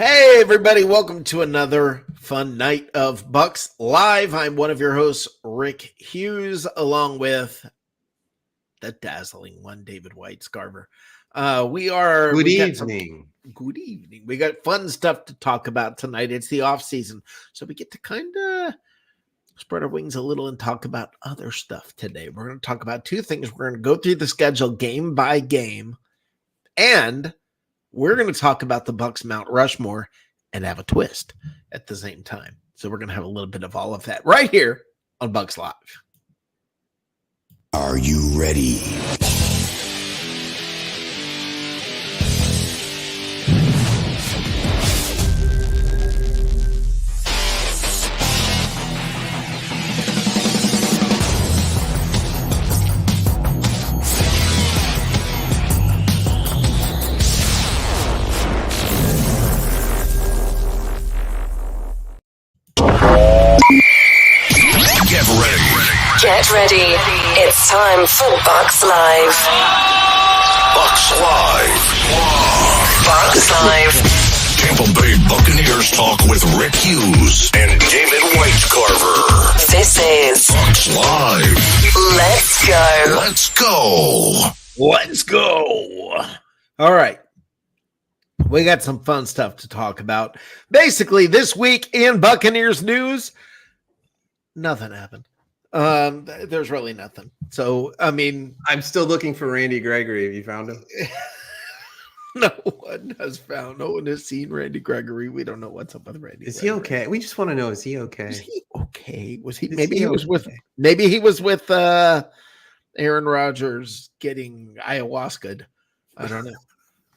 Hey, everybody, welcome to another fun night of Bucs Live. I'm one of your hosts, Rick Hughes, along with the dazzling one, David White Scarver. Good evening. Good evening. We got fun stuff to talk about tonight. It's the off season, so we get to kind of spread our wings a little and talk about other stuff today. We're going to talk about two things. We're going to go through the schedule game by game, and we're going to talk about the Bucs Mount Rushmore and have a twist at the same time. So we're going to have a little bit of all of that right here on Bucs Live. Are you ready? Get ready. It's time for Bucs Live. Bucs Live. Bucs Live. Tampa Bay Buccaneers talk with Rick Hughes and David White Carver. This is Bucs Live. Let's go. Let's go. Let's go. All right. We got some fun stuff to talk about. Basically, this week in Buccaneers news, nothing happened. There's really nothing. So, I mean, I'm still looking for Randy Gregory. Have you found him? no one has seen Randy Gregory. We don't know what's up with Randy. Is he okay? We just want to know, is he okay? Is he okay? Maybe he was with Aaron Rodgers getting ayahuasca. I don't know.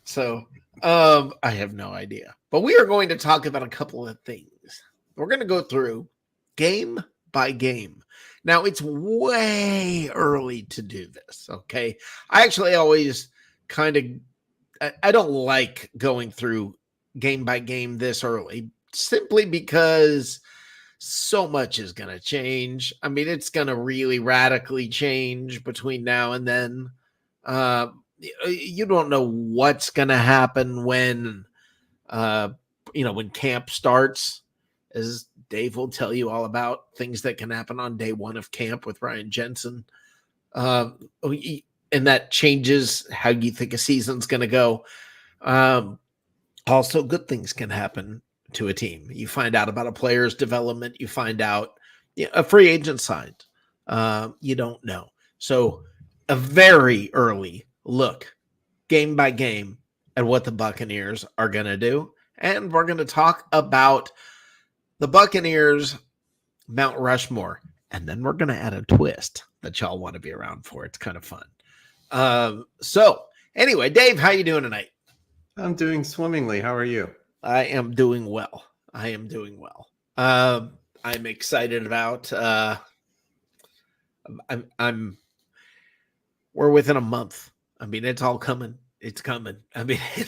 So, I have no idea. But we are going to talk about a couple of things. We're going to go through game by game. Now, it's way early to do this, okay? I actually always I don't like going through game by game this early, simply because so much is going to change. I mean, it's going to really radically change between now and then. You don't know what's going to happen when camp starts, as Dave will tell you all about things that can happen on day one of camp with Ryan Jensen. And that changes how you think a season's going to go. Also, good things can happen to a team. You find out about a player's development. You find out a free agent signed. You don't know. So a very early look, game by game, at what the Buccaneers are going to do. And we're going to talk about the Buccaneers Mount Rushmore, and then we're going to add a twist that y'all want to be around for. It's kind of fun. So anyway, Dave, how you doing tonight? I'm doing swimmingly. How are you? I am doing well. I'm excited about, we're within a month. I mean, it's all coming. It's coming. I mean, it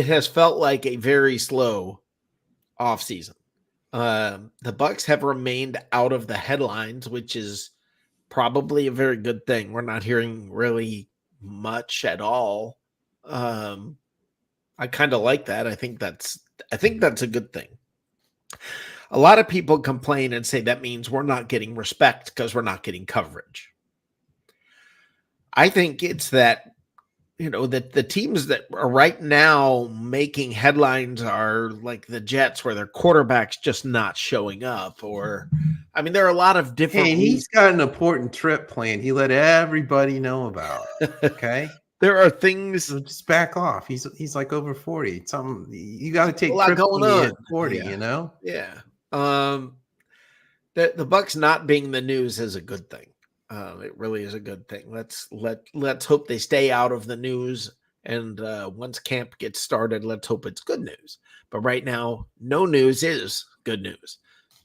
has felt like a very slow offseason. The Bucs have remained out of the headlines, which is probably a very good thing. We're not hearing really much at all. I kind of like that. I think that's a good thing. A lot of people complain and say that means we're not getting respect because we're not getting coverage. I think it's that, that the teams that are right now making headlines are like the Jets, where their quarterback's just not showing up. Or, I mean, there are a lot of different. Hey, he's got an important trip planned. He let everybody know about. Okay, there are things. So just back off. He's like over 40. You got to take a lot trips going when you on. hit 40. Yeah. The Bucs not being the news is a good thing. It really is a good thing. Let's hope they stay out of the news. And once camp gets started, let's hope it's good news. But right now, no news is good news.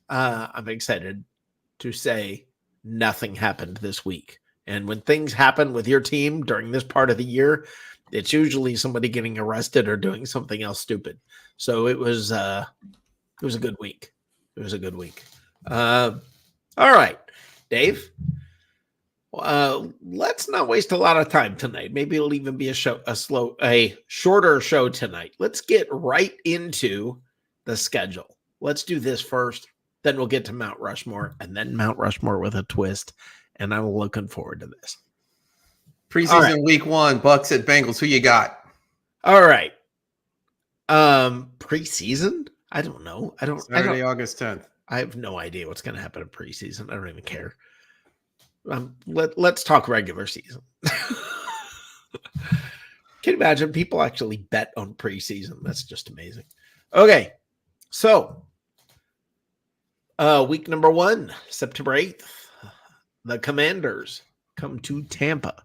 I'm excited to say nothing happened this week. And when things happen with your team during this part of the year, it's usually somebody getting arrested or doing something else stupid. So it was a good week. All right, Dave. Let's not waste a lot of time tonight. Maybe it'll even be a shorter show tonight. Let's get right into the schedule. Let's do this first. Then we'll get to Mount Rushmore, and then Mount Rushmore with a twist. And I'm looking forward to this. Preseason week 1, Bucs at Bengals. Who you got? All right. Preseason? I don't know. Saturday, August 10th. I have no idea what's going to happen in preseason. I don't even care. Let's talk regular season. Can you imagine people actually bet on preseason? That's just amazing. Okay. So, week number 1, September 8th, the Commanders come to Tampa.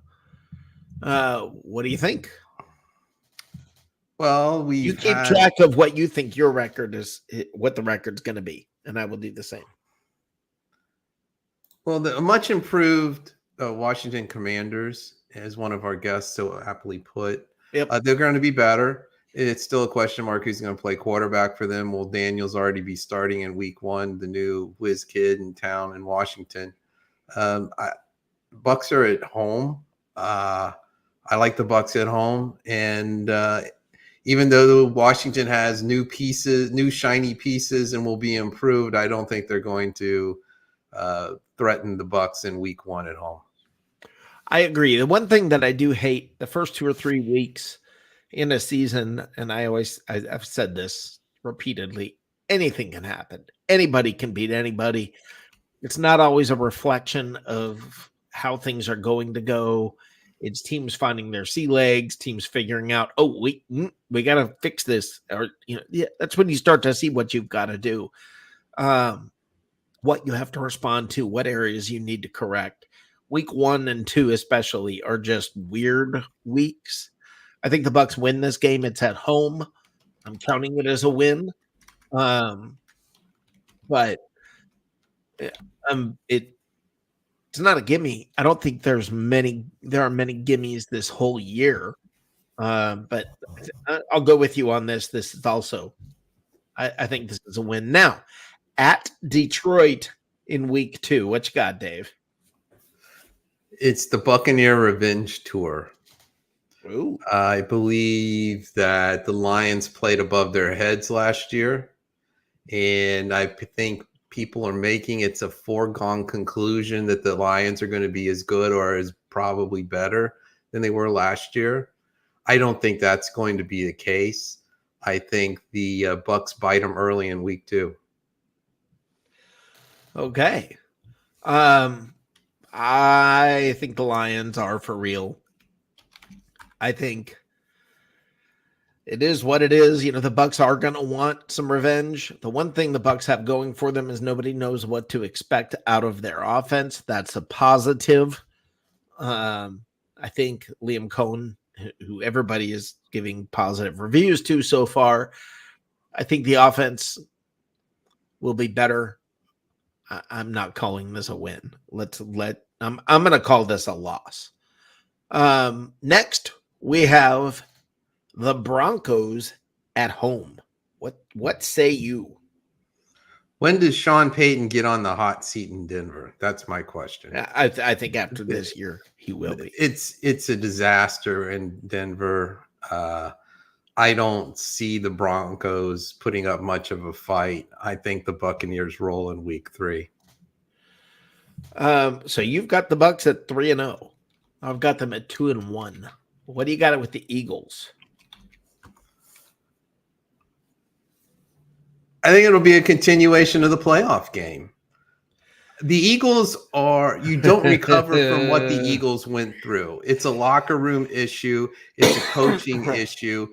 What do you think? Well, you keep track of what you think your record is, what the record's going to be, and I will do the same. Well, the much improved Washington Commanders, as one of our guests so aptly put, they're going to be better. It's still a question mark who's going to play quarterback for them. Will Daniels already be starting in week 1, the new whiz kid in town in Washington? Bucs are at home. I like the Bucs at home, and even though Washington has new shiny pieces, and will be improved, I don't think they're going to threaten the Bucs in week 1 at home. I agree. The one thing that I do hate the first 2 or 3 weeks in a season, and I've said this repeatedly, anything can happen. Anybody can beat anybody. It's not always a reflection of how things are going to go. It's teams finding their sea legs, teams figuring out, we got to fix this. Or, that's when you start to see what you've got to do, what you have to respond to, what areas you need to correct. Week 1 and 2 especially are just weird weeks. I think the Bucs win this game. It's at home. I'm counting it as a win. But it's not a gimme. I don't think there are many gimmies this whole year. But I'll go with you on this. This is also, I think this is a win. Now, at Detroit in week 2, what you got, Dave? It's the Buccaneer Revenge Tour. Ooh. I believe that the Lions played above their heads last year, and I think people are making it's a foregone conclusion that the Lions are going to be as good or as probably better than they were last year. I don't think that's going to be the case. I think the Bucs bite them early in week 2. Okay. I think the Lions are for real. I think it is what it is. The Bucs are going to want some revenge. The one thing the Bucs have going for them is nobody knows what to expect out of their offense. That's a positive. I think Liam Cohen, who everybody is giving positive reviews to so far, I think the offense will be better. I'm not calling this a win. I'm going to call this a loss. Next, we have the Broncos at home. What say you? When does Sean Payton get on the hot seat in Denver? That's my question. I think after this year, he will be. It's a disaster in Denver. I don't see the Broncos putting up much of a fight. I think the Buccaneers roll in week 3. So you've got the Bucs at 3-0. I've got them at 2-1. What do you got it with the Eagles? I think it'll be a continuation of the playoff game. The Eagles you don't recover from what the Eagles went through. It's a locker room issue. It's a coaching issue.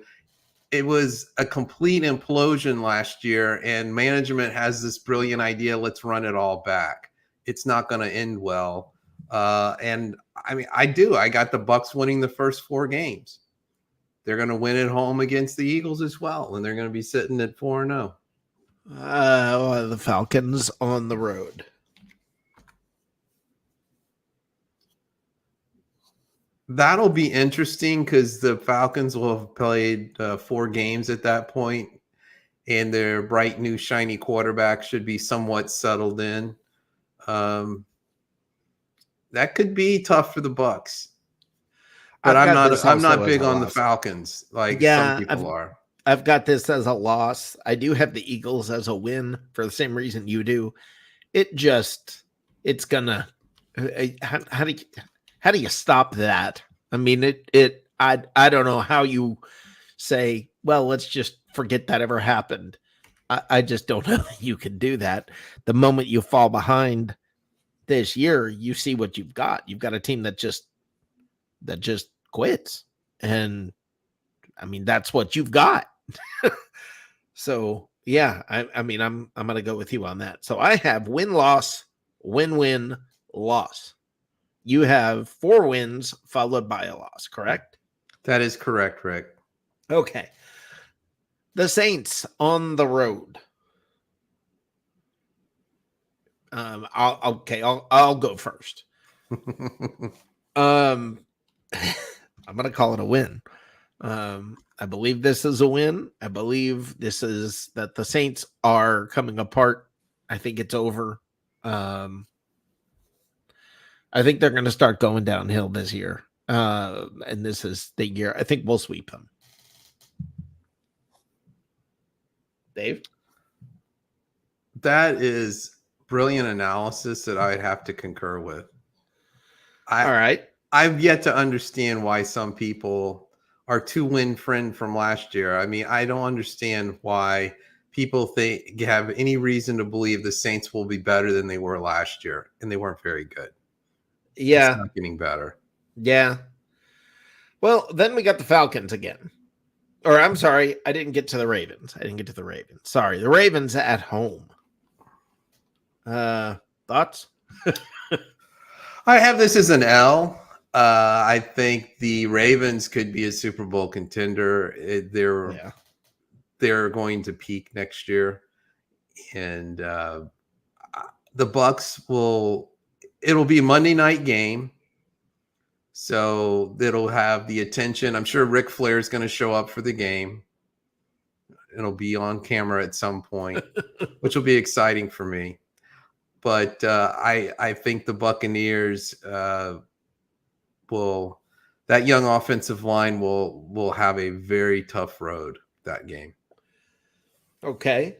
It was a complete implosion last year, and management has this brilliant idea. Let's run it all back. It's not going to end well. And I mean, I got the Bucs winning the first 4 games. They're going to win at home against the Eagles as well, and they're going to be sitting at 4-0. The Falcons on the road. That'll be interesting because the Falcons will have played 4 games at that point, and their bright new shiny quarterback should be somewhat settled in. That could be tough for the Bucs. But I've I'm got not. this I'm also not as big a on the loss. Falcons like some Yeah, people are. I've got this as a loss. I do have the Eagles as a win for the same reason you do. It's gonna. How do you stop that? I mean, I don't know how you say, well, let's just forget that ever happened. I just don't know that you can do that. The moment you fall behind this year, you see what you've got. You've got a team that just quits, and I mean that's what you've got. So yeah, I mean I'm gonna go with you on that. So I have win loss, win loss. You have 4 wins followed by a loss, correct? That is correct, Rick. Okay. The Saints on the road. I'll go first. I'm gonna call it a win. I believe this is a win. I believe this is that the Saints are coming apart. I think it's over. I think they're going to start going downhill this year. And this is the year. I think we'll sweep them. Dave? That is brilliant analysis that I'd have to concur with. All right. I've yet to understand why some people are 2-win friend from last year. I mean, I don't understand why people have any reason to believe the Saints will be better than they were last year, and they weren't very good. Yeah. It's not getting better. Yeah. Well, then we got the Falcons again. Or I'm sorry, I didn't get to the Ravens. Sorry, the Ravens at home. Thoughts? I have this as an L. I think the Ravens could be a Super Bowl contender. They're going to peak next year, and the Bucs it'll be a Monday night game, so it'll have the attention. I'm sure Ric Flair is going to show up for the game. It'll be on camera at some point, which will be exciting for me. But I think the Buccaneers that young offensive line will have a very tough road that game. Okay.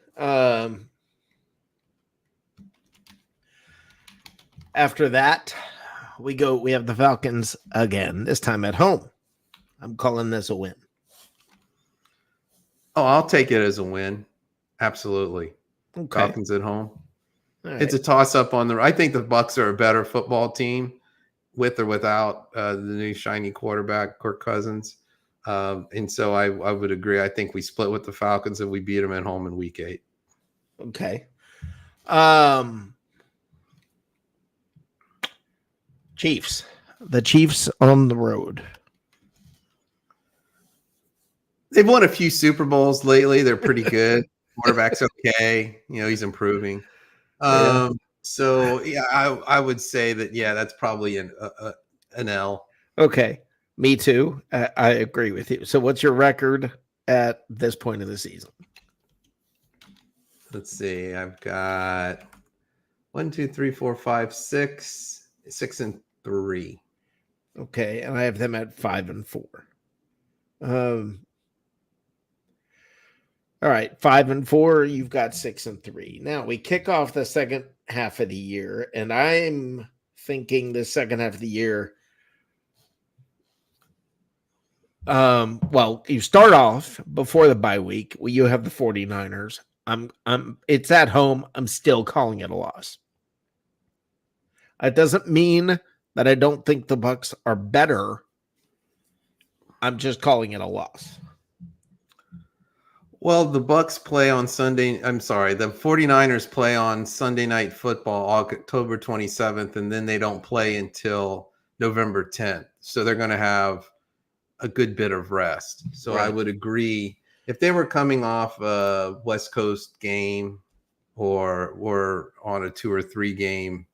After that, we have the Falcons again, this time at home. I'm calling this a win. Oh, I'll take it as a win. Absolutely. Okay. Falcons at home. Right. It's a toss-up I think the Bucs are a better football team with or without the new shiny quarterback, Kirk Cousins. And so I would agree. I think we split with the Falcons and we beat them at home in week 8. Okay. Chiefs. The Chiefs on the road. They've won a few Super Bowls lately. They're pretty good. Quarterback's okay. He's improving. So yeah, I would say that, that's probably an L. Okay. Me too. I agree with you. So what's your record at this point of the season? Let's see. I've got 1, 2, 3, 4, 5, 6, 6-3. Okay. And I have them at 5-4. All right, 5-4. You've got 6-3. Now we kick off the second half of the year, and I'm thinking the second half of the year. Well, you start off before the bye week. You have the 49ers. It's at home. I'm still calling it a loss. It doesn't mean that I don't think the Bucs are better. I'm just calling it a loss. Well, the Bucs play on Sunday. I'm sorry, the 49ers play on Sunday Night Football, October 27th, and then they don't play until November 10th. So they're going to have a good bit of rest. So right. I would agree. If they were coming off a West Coast game or on a 2 or 3 game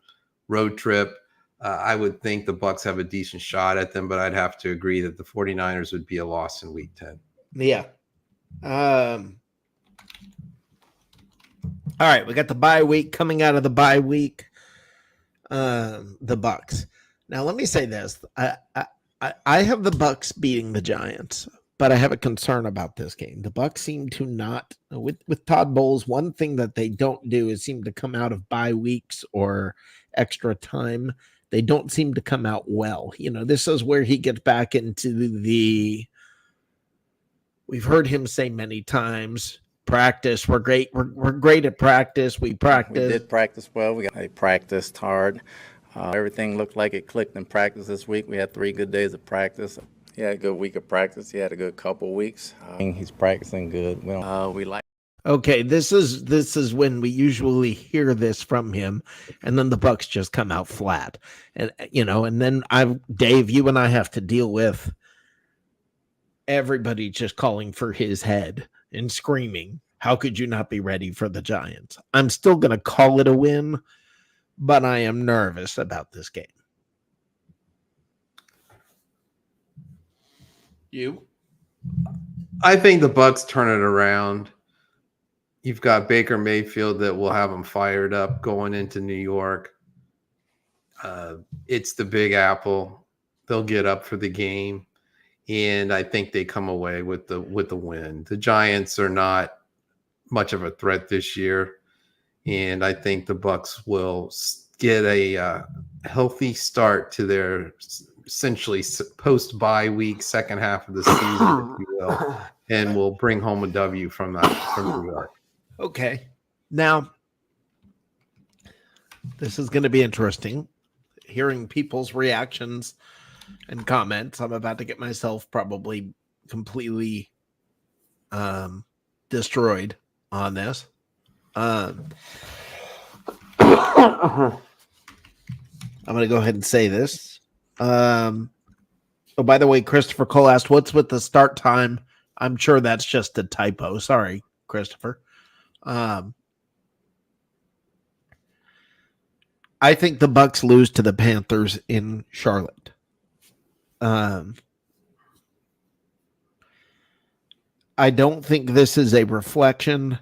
road trip, I would think the Bucs have a decent shot at them, but I'd have to agree that the 49ers would be a loss in week 10. Yeah. All right, we got the bye week. Coming out of the bye week, the Bucs. Now, let me say this: I have the Bucks beating the Giants, but I have a concern about this game. The Bucks seem to not with Todd Bowles. One thing that they don't do is seem to come out of bye weeks or extra time. They don't seem to come out well. This is where he gets back into the. We've heard him say many times, practice. We're great. We're great at practice. We practice. We did practice well. I practiced hard. Everything looked like it clicked in practice this week. We had 3 good days of practice. He had a good week of practice. He had a good couple weeks. He's practicing good. We like. Okay, this is when we usually hear this from him, and then the Bucks just come out flat, and then Dave, you and I have to deal with everybody just calling for his head and screaming, "How could you not be ready for the Giants?" I'm still going to call it a win, but I am nervous about this game. You? I think the Bucks turn it around. You've got Baker Mayfield that will have them fired up going into New York. It's the Big Apple. They'll get up for the game, and I think they come away with the win. The Giants are not much of a threat this year, and I think the Bucks will get a healthy start to their essentially post-bye week, second half of the season, if you will, and will bring home a W from New York. Okay. Now, this is going to be interesting. Hearing people's reactions and comments. I'm about to get myself probably completely destroyed on this. I'm going to go ahead and say this. Oh, by the way, Christopher Cole asked, what's with the start time? I'm sure that's just a typo. Sorry, Christopher. I think the Bucks lose to the Panthers in Charlotte. I don't think this is a reflection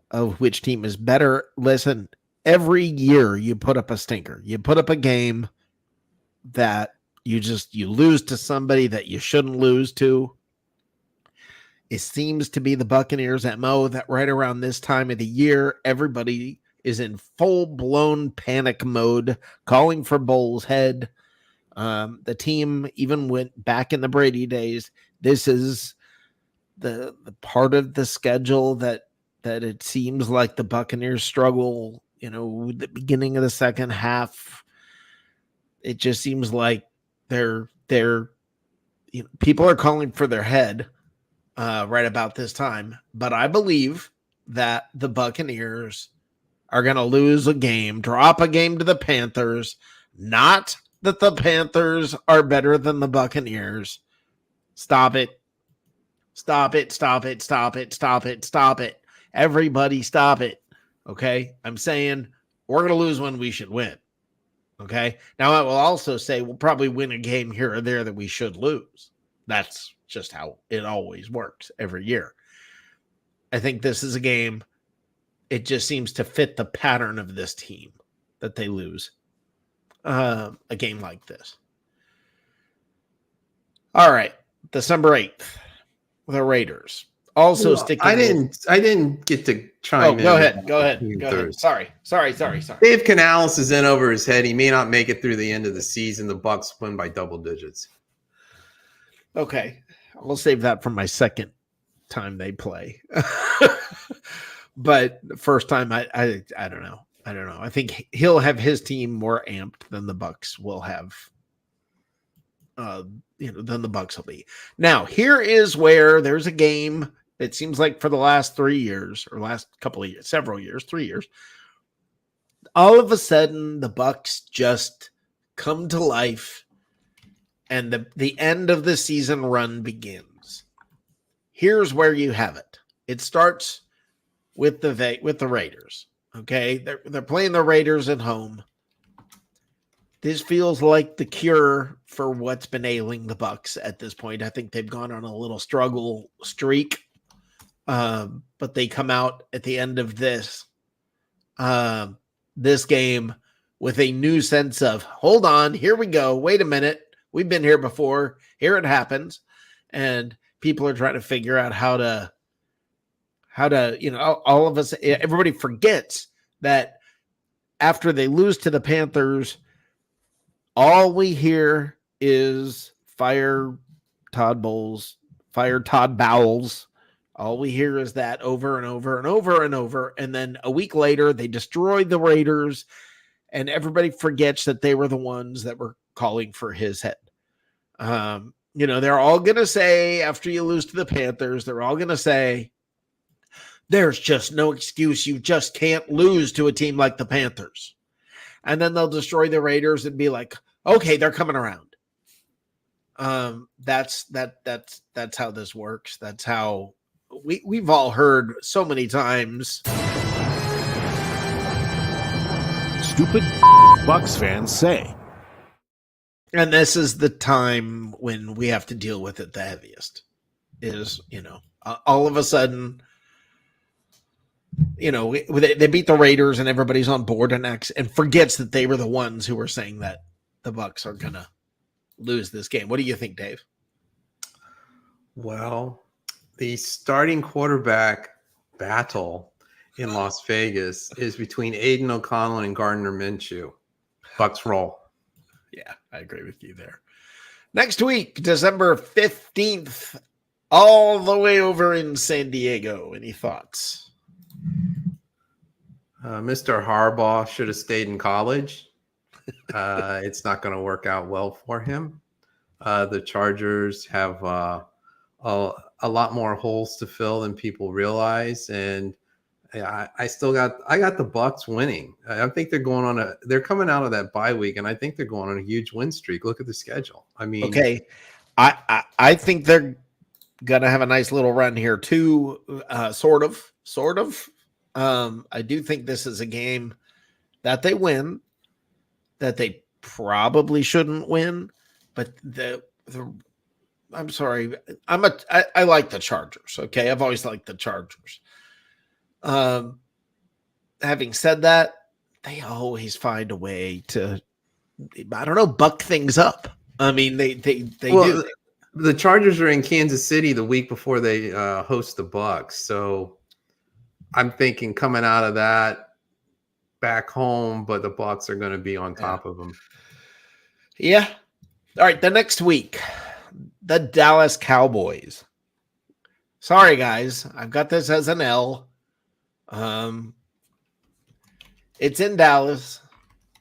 of which team is better. Listen, every year you put up a stinker. You put up a game that you lose to somebody that you shouldn't lose to. It seems to be the Buccaneers' MO that right around this time of the year, everybody is in full-blown panic mode, calling for Bowles' head. The team even went back in the Brady days. This is the part of the schedule that it seems like the Buccaneers struggle, the beginning of the second half. It just seems like people are calling for their head right about this time. But I believe that the Buccaneers are going to lose a game, drop a game to the Panthers. Not that the Panthers are better than the Buccaneers. Stop it. Stop it. Stop it. Stop it. Stop it. Stop it. Everybody stop it. Okay? I'm saying we're going to lose when we should win. Okay? Now, I will also say we'll probably win a game here or there that we should lose. That's just how it always works every year. I think this is a game. It just seems to fit the pattern of this team that they lose a game like this. All right. December 8th, the Raiders. Also sticking. I didn't get to chime in. Go ahead. Sorry. Dave Canales is in over his head. He may not make it through the end of the season. The Bucks win by double digits. Okay. I'll save that for my second time they play. But the first time, I don't know. I think he'll have his team more amped than the Bucks will have. Than the Bucks will be. Now, here is where there's a game. It seems like for the last 3 years, or last couple of years, several years, 3 years, all of a sudden the Bucks just come to life, and the end of the season run begins. Here's where you have it. It starts with the Raiders. Okay, they're playing the Raiders at home. This feels like the cure for what's been ailing the Bucks at this point. I think they've gone on a little struggle streak, but they come out at the end of this game with a new sense of, hold on, here we go. Wait a minute. We've been here before. Here it happens. And people are trying to figure out how to, all of us, everybody forgets that after they lose to the Panthers, all we hear is fire Todd Bowles, fire Todd Bowles. All we hear is that over and over and over and over. And then a week later, they destroyed the Raiders, and everybody forgets that they were the ones that were calling for his head. They're all going to say, after you lose to the Panthers, they're all going to say, there's just no excuse. You just can't lose to a team like the Panthers. And then they'll destroy the Raiders and be like, okay, they're coming around. That's how this works. That's how we've all heard so many times. Stupid Bucs fans say. And this is the time when we have to deal with it the heaviest. Is, all of a sudden, they beat the Raiders and everybody's on board and forgets that they were the ones who were saying that the Bucs are going to lose this game. What do you think, Dave? Well, the starting quarterback battle in Las Vegas is between Aiden O'Connell and Gardner Minshew. Bucs roll. Yeah, I agree with you there. Next week, December 15th, all the way over in San Diego. Any thoughts? Mr. Harbaugh should have stayed in college. It's not going to work out well for him. The Chargers have a lot more holes to fill than people realize, and I got the Bucs winning. I think they're coming out of that bye week, and I think they're going on a huge win streak. Look at the schedule. I mean, okay, I think they're gonna have a nice little run here too. Sort of. I do think this is a game that they win, that they probably shouldn't win, but I'm sorry. I like the Chargers. Okay. I've always liked the Chargers. Having said that, they always find a way to, I don't know, buck things up. I mean, they do. The Chargers are in Kansas City the week before they host the Bucs. So I'm thinking coming out of that back home, but the Bucs are going to be on top of them. Yeah. All right. The next week, the Dallas Cowboys. Sorry, guys. I've got this as an L. It's in Dallas.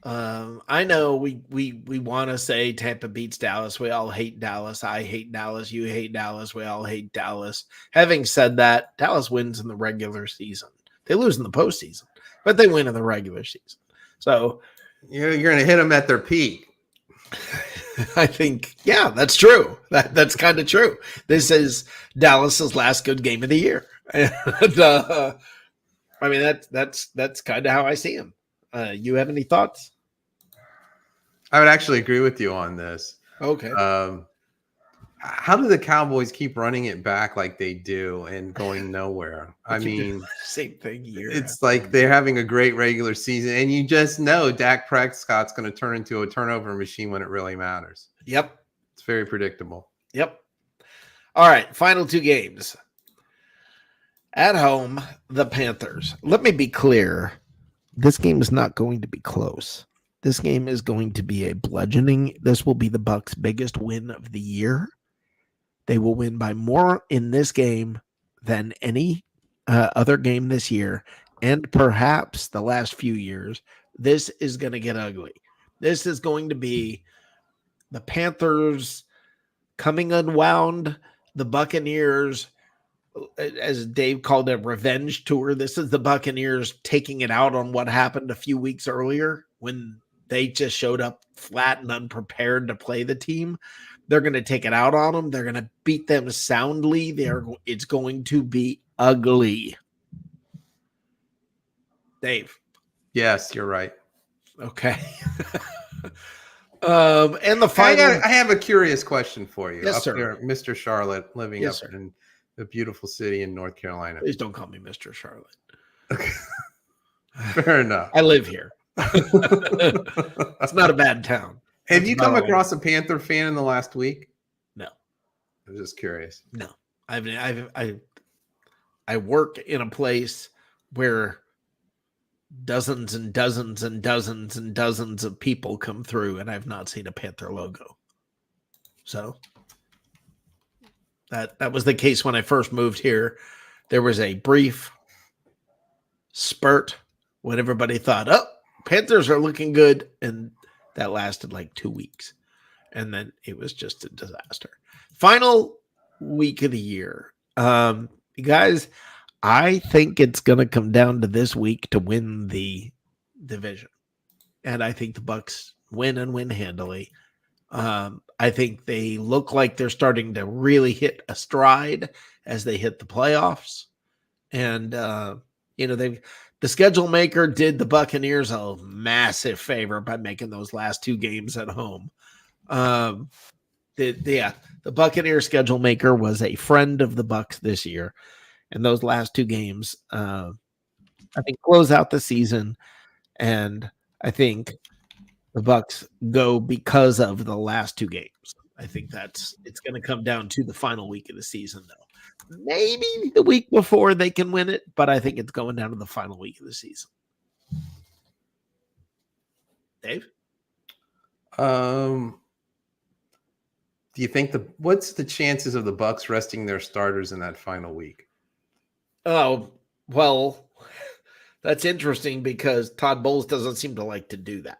I know we want to say Tampa beats Dallas. We all hate Dallas. I hate Dallas. You hate Dallas. We all hate Dallas. Having said that, Dallas wins in the regular season. They lose in the postseason, but they win in the regular season. So you're going to hit them at their peak. I think, yeah, that's true. That's kind of true. This is Dallas's last good game of the year. And, I mean, that's kind of how I see him. You have any thoughts? I would actually agree with you on this. Okay. How do the Cowboys keep running it back like they do and going nowhere? I mean, same thing here. It's like they're having a great regular season, and you just know Dak Prescott's going to turn into a turnover machine when it really matters. Yep. It's very predictable. Yep. All right. Final two games. At home, the Panthers. Let me be clear. This game is not going to be close. This game is going to be a bludgeoning. This will be the Bucs' biggest win of the year. They will win by more in this game than any other game this year, and perhaps the last few years. This is going to get ugly. This is going to be the Panthers coming unwound, the Buccaneers, as Dave called it, revenge tour. This is the Buccaneers taking it out on what happened a few weeks earlier when they just showed up flat and unprepared to play the team. They're going to take it out on them. They're going to beat them soundly. It's going to be ugly. Dave. Yes, you're right. Okay. And the final. I have a curious question for you. Yes, sir. There, Mr. Charlotte, living Yes, up sir. in the beautiful city in North Carolina. Please don't call me Mr. Charlotte. Fair enough. I live here. It's not a bad town. Have That's you about come all I know. across a Panther fan in the last week? No, I was just curious. no. I work in a place where dozens and dozens and dozens and dozens of people come through, and I've not seen a Panther logo. So that was the case when I first moved here. There was a brief spurt when everybody thought, oh, Panthers are looking good, and that lasted like 2 weeks. And then it was just a disaster. Final week of the year. You guys, I think it's going to come down to this week to win the division. And I think the Bucs win and win handily. I think they look like they're starting to really hit a stride as they hit the playoffs. And, the schedule maker did the Buccaneers a massive favor by making those last 2 games at home. The Buccaneers schedule maker was a friend of the Bucs this year, and those last 2 games, I think, close out the season. And I think the Bucs go because of the last 2 games. I think it's going to come down to the final week of the season, though. Maybe the week before they can win it, but I think it's going down to the final week of the season. Dave? Do you think what's the chances of the Bucs resting their starters in that final week? Oh, well, that's interesting because Todd Bowles doesn't seem to like to do that.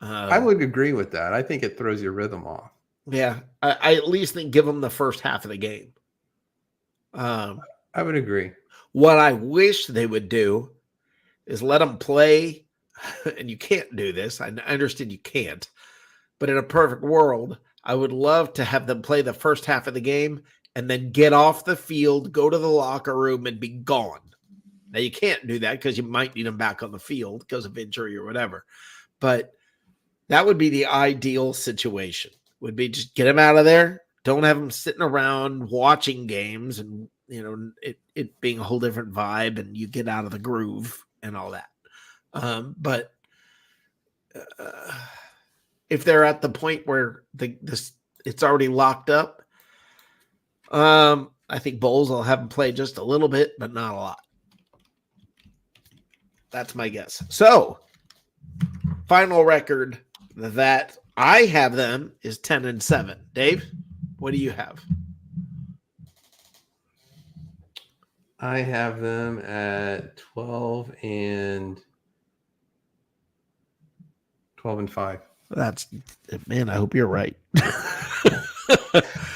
I would agree with that. I think it throws your rhythm off. Yeah, I at least think give them the first half of the game. I would agree. What I wish they would do is let them play, and you can't do this. I understand you can't, but in a perfect world, I would love to have them play the first half of the game and then get off the field, go to the locker room, and be gone. Now, you can't do that because you might need them back on the field because of injury or whatever, but that would be the ideal situation, would be just get them out of there. Don't have them sitting around watching games and, it being a whole different vibe, and you get out of the groove and all that. But if they're at the point where it's already locked up, I think Bowles will have them play just a little bit, but not a lot. That's my guess. So, final record that I have them is 10-7. Dave, what do you have? I have them at 12-5. That's, man, I hope you're right.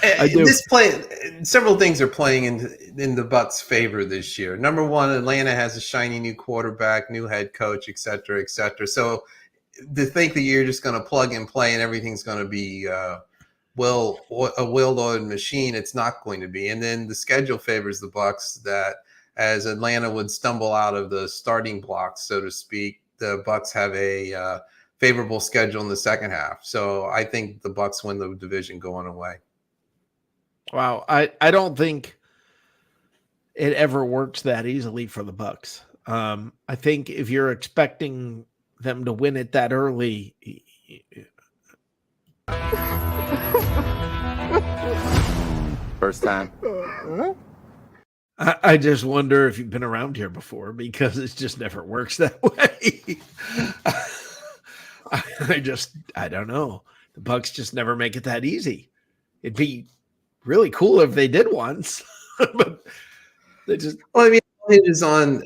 I do. Several things are playing in the Bucs' favor this year. Number one, Atlanta has a shiny new quarterback, new head coach, et cetera, et cetera. So to think that you're just going to plug and play and everything's going to be a well-oiled machine, it's not going to be. And then the schedule favors the Bucs, that as Atlanta would stumble out of the starting blocks, so to speak, the Bucs have a favorable schedule in the second half. So I think the Bucs win the division going away. Wow, I don't think it ever works that easily for the Bucs. I think if you're expecting them to win it that early, First time. I just wonder if you've been around here before, because it just never works that way. I don't know. The Bucs just never make it that easy. It'd be really cool if they did once, but they just. Well, I mean, it is on.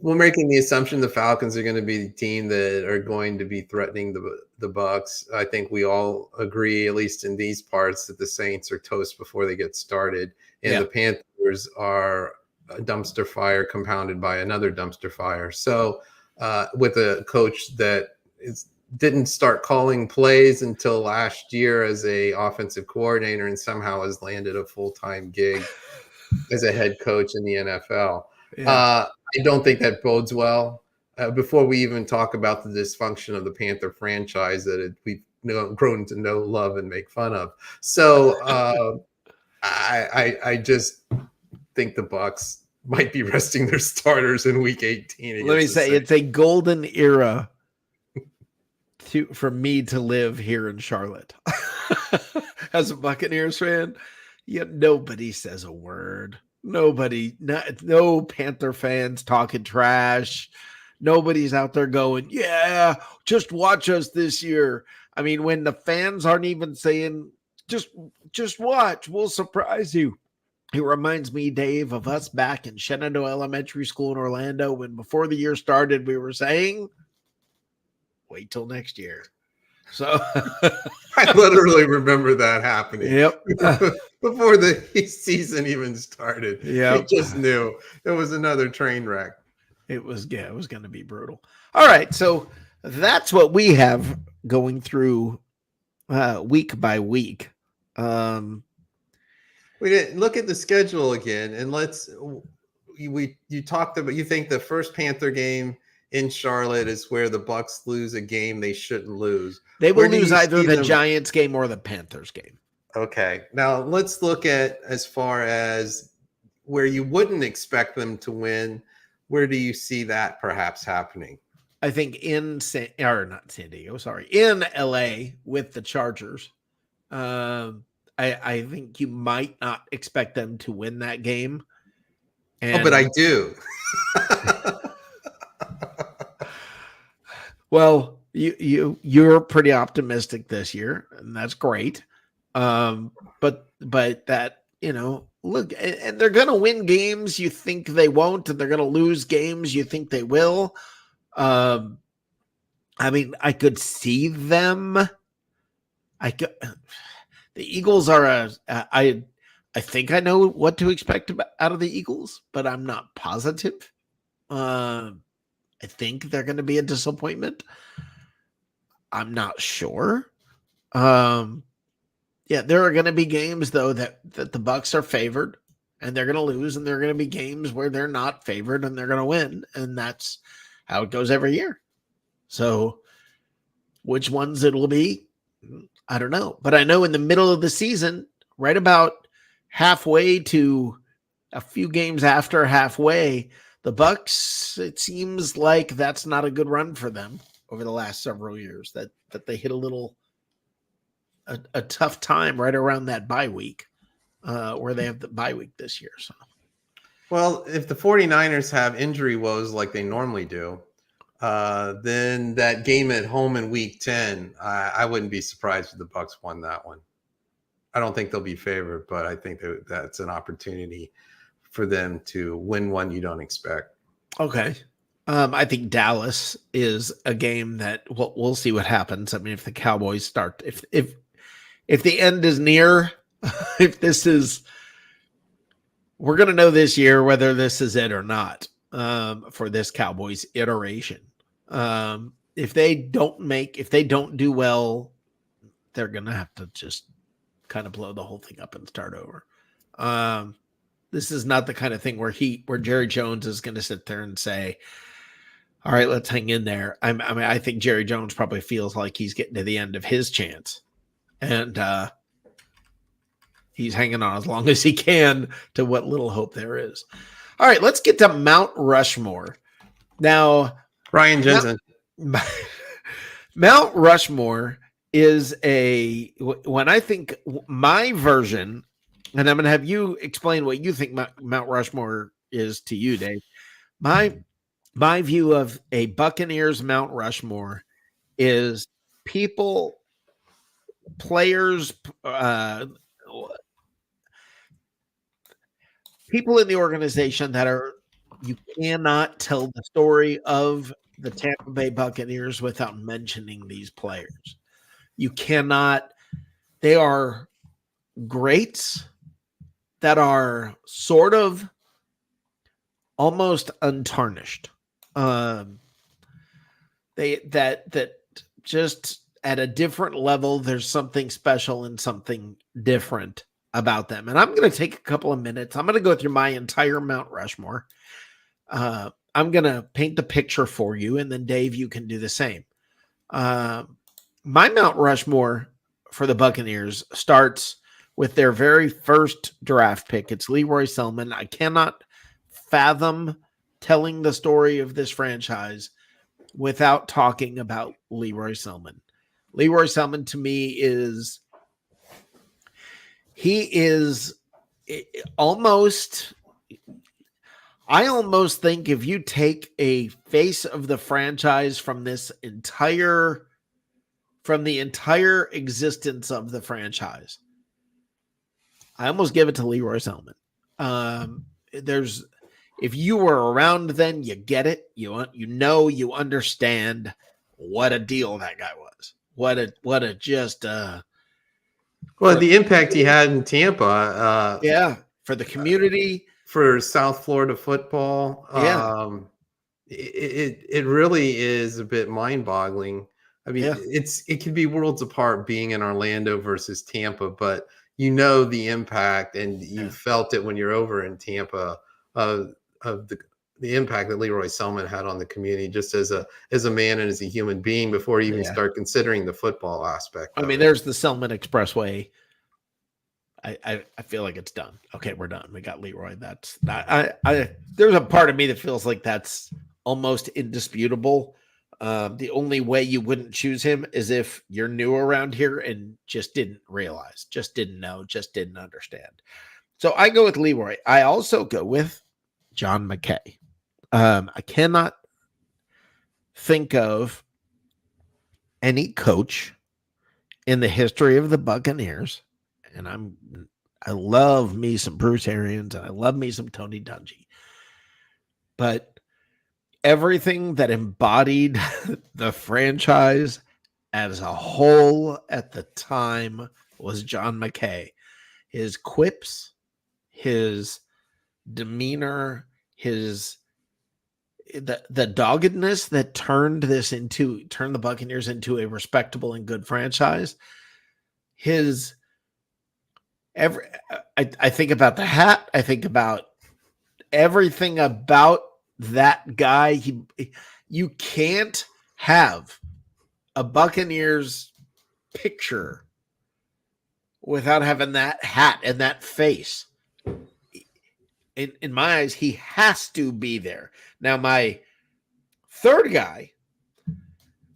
We're making the assumption the Falcons are going to be the team that are going to be threatening the Bucs. I think we all agree, at least in these parts, that the Saints are toast before they get started, and the Panthers are a dumpster fire compounded by another dumpster fire. So, with a coach that didn't start calling plays until last year as a offensive coordinator, and somehow has landed a full-time gig as a head coach in the NFL. I don't think that bodes well. Before we even talk about the dysfunction of the Panther franchise that we've grown to know, love, and make fun of. So I just think the Bucs might be resting their starters in Week 18. Let me say, it's a golden era for me to live here in Charlotte as a Buccaneers fan. Yet nobody says a word. Nobody, no Panther fans talking trash. Nobody's out there going, yeah, just watch us this year. I mean, when the fans aren't even saying, just watch, we'll surprise you. It reminds me, Dave, of us back in Shenandoah Elementary School in Orlando when before the year started, we were saying, wait till next year. So I literally remember that happening. Yep. Before the season even started. Yep. We just knew it was another train wreck. It was going to be brutal. All right. So that's what we have going through week by week. We didn't look at the schedule again, and you talked about, you think the first Panther game in Charlotte is where the Bucs lose a game they shouldn't lose. They will Where do lose you either see the them- Giants game or the Panthers game. Okay. Now let's look at as far as where you wouldn't expect them to win. Where do you see that perhaps happening? I think in in LA with the Chargers. I think you might not expect them to win that game. Oh, but I do. Well, you're pretty optimistic this year, and that's great. But that, look, and they're gonna win games you think they won't, and they're gonna lose games you think they will. I mean, I could see them. The Eagles are I think I know what to expect out of the Eagles, but I'm not positive. I think they're going to be a disappointment. I'm not sure. Yeah, there are going to be games though that the Bucs are favored and they're going to lose, and there are going to be games where they're not favored and they're going to win, and that's how it goes every year. So, which ones it'll be, I don't know. But I know in the middle of the season, right about halfway to a few games after halfway, the Bucs, it seems like that's not a good run for them over the last several years, that they hit a tough time right around that bye week, where they have the bye week this year. So, Well, if the 49ers have injury woes like they normally do, then that game at home in week 10, I wouldn't be surprised if the Bucs won that one. I don't think they'll be favored, but I think that's an opportunity for them to win one you don't expect. okay. I think Dallas is a game that we'll see what happens. I mean, if the Cowboys start, if the end is near, we're going to know this year whether this is it or not, for this Cowboys iteration. If they don't do well, they're going to have to just kind of blow the whole thing up and start over. This is not the kind of thing where Jerry Jones is going to sit there and say, all right, let's hang in there. I think Jerry Jones probably feels like he's getting to the end of his chance, and he's hanging on as long as he can to what little hope there is. All right, let's get to Mount Rushmore. Now, Ryan Jensen. Mount Rushmore is when I think my version, and I'm going to have you explain what you think Mount Rushmore is to you, Dave. My view of a Buccaneers Mount Rushmore is players, people in the organization that you cannot tell the story of the Tampa Bay Buccaneers without mentioning these players. You cannot. They are greats that are sort of almost untarnished. That just at a different level, there's something special and something different about them. And I'm going to take a couple of minutes. I'm going to go through my entire Mount Rushmore. I'm going to paint the picture for you, and then Dave, you can do the same. My Mount Rushmore for the Buccaneers starts with their very first draft pick. It's Leroy Selman. I cannot fathom telling the story of this franchise without talking about Leroy Selman. Leroy Selman to me is almost, I almost think if you take a face of the franchise from the entire existence of the franchise, I almost give it to Leroy Selman. If you were around then, you get it. You understand what a deal that guy was. The impact he had in Tampa. For the community, for South Florida football. Yeah. It really is a bit mind-boggling. I mean, it can be worlds apart being in Orlando versus Tampa, but the impact, and you felt it when you're over in Tampa of the impact that Leroy Selman had on the community, just as a man and as a human being, before you even start considering the football aspect. I mean, there's the Selman Expressway. I feel like it's done. Okay, we're done. We got Leroy. That's not. There's a part of me that feels like that's almost indisputable. The only way you wouldn't choose him is if you're new around here and just didn't realize, just didn't know, just didn't understand. So I go with Leroy. I also go with John McKay. I cannot think of any coach in the history of the Buccaneers, and I love me some Bruce Arians and I love me some Tony Dungy, but everything that embodied the franchise as a whole at the time was John McKay. His quips, his demeanor, the doggedness that turned the Buccaneers into a respectable and good franchise. I think about the hat. I think about everything about that guy. You can't have a Buccaneers picture without having that hat and that face. In my eyes, he has to be there. Now, my third guy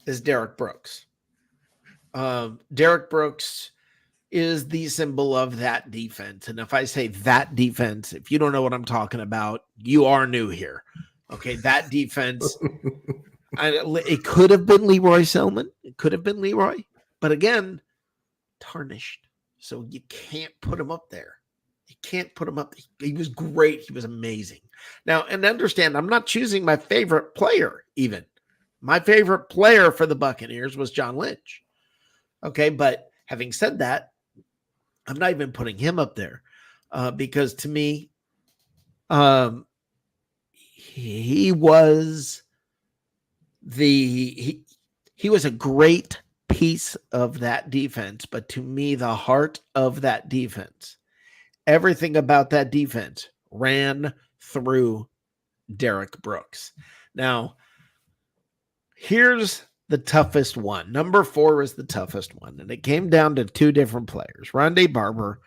is Derek Brooks. Derek Brooks is the symbol of that defense. And if I say that defense, if you don't know what I'm talking about, you are new here. Okay, that defense, it could have been Leroy Selman. It could have been Leroy. But again, tarnished. So you can't put him up there. You can't put him up. He was great. He was amazing. Now, and understand, I'm not choosing my favorite player even. My favorite player for the Buccaneers was John Lynch. Okay, but having said that, I'm not even putting him up there because to me, he was he was a great piece of that defense, but to me, the heart of that defense, everything about that defense ran through Derek Brooks. Now, here's the toughest one. Number 4 is the toughest one, and it came down to 2 different players. Rondé Barber.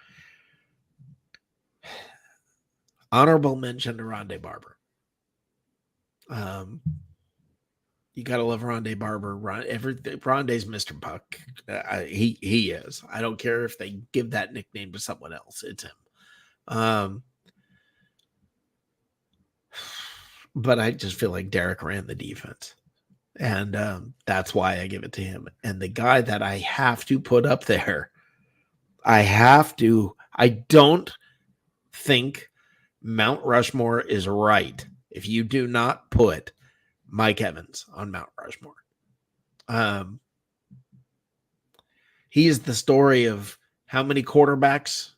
Honorable mention to Rondé Barber. You gotta love Rondé Barber. Rondé's Mr. Buck. He is. I don't care if they give that nickname to someone else. It's him. But I just feel like Derek ran the defense. And that's why I give it to him. And the guy that I have to put up there, I don't think Mount Rushmore is right if you do not put Mike Evans on Mount Rushmore. He is the story of how many quarterbacks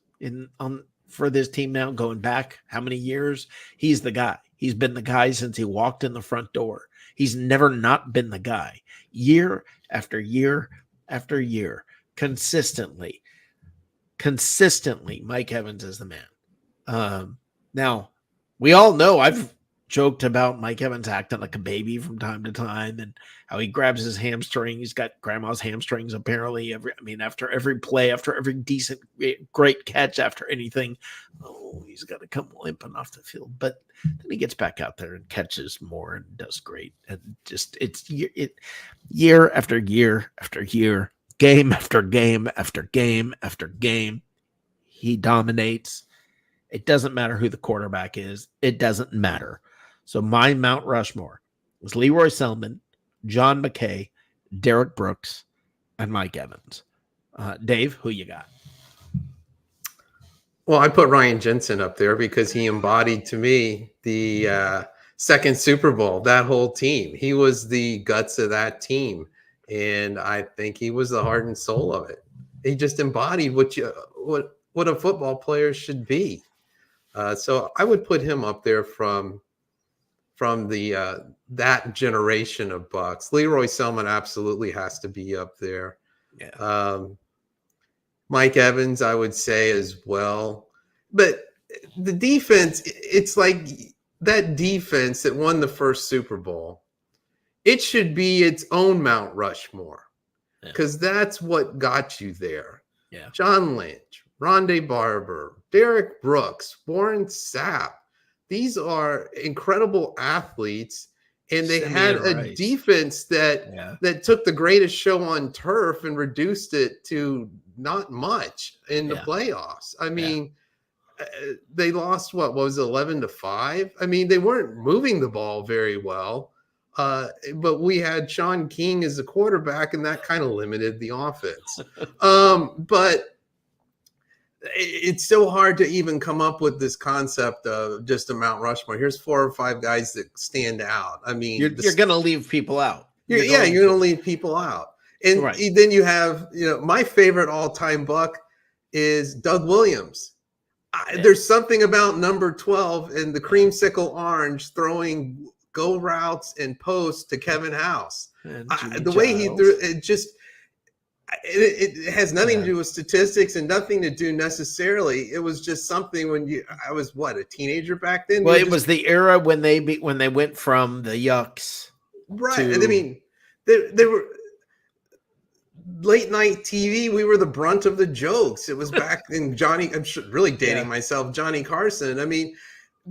for this team now, going back how many years. He's the guy. He's been the guy since he walked in the front door. He's never not been the guy. Year after year after year, consistently, Mike Evans is the man. Now, we all know joked about Mike Evans acting like a baby from time to time and how he grabs his hamstring. He's got grandma's hamstrings apparently after every play, after every decent, great catch, after anything. Oh, he's got to come limping off the field. But then he gets back out there and catches more and does great. And just year after year after year, game after game after game after game, he dominates. It doesn't matter who the quarterback is. It doesn't matter. So my Mount Rushmore was Leroy Selman, John McKay, Derek Brooks, and Mike Evans. Dave, who you got? Well, I put Ryan Jensen up there because he embodied to me the second Super Bowl, that whole team. He was the guts of that team. And I think he was the heart and soul of it. He just embodied what a football player should be. So I would put him up there from the that generation of Bucs. Leroy Selman absolutely has to be up there. Yeah. Mike Evans, I would say as well. But the defense, it's like that defense that won the first Super Bowl. It should be its own Mount Rushmore because that's what got you there. Yeah. John Lynch, Rondé Barber, Derek Brooks, Warren Sapp. These are incredible athletes, and they had a defense that took the greatest show on turf and reduced it to not much in the playoffs. I mean, they lost what was it, 11-5? I mean, they weren't moving the ball very well, but we had Sean King as the quarterback, and that kind of limited the offense. But it's so hard to even come up with this concept of just a Mount Rushmore. Here's 4 or 5 guys that stand out. I mean, you're going to leave people out. You're going to leave people out. And then you have, my favorite all-time Buck is Doug Williams. There's something about number 12 and the creamsicle orange throwing go routes and posts to Kevin House. The way he threw it, just it has nothing to do with statistics and nothing to do necessarily. It was just something when I was a teenager back then. Well, it was the era when they went from the Yucks, right? I mean, they were late night TV. We were the brunt of the jokes. It was back in Johnny. I'm really dating myself, Johnny Carson. I mean,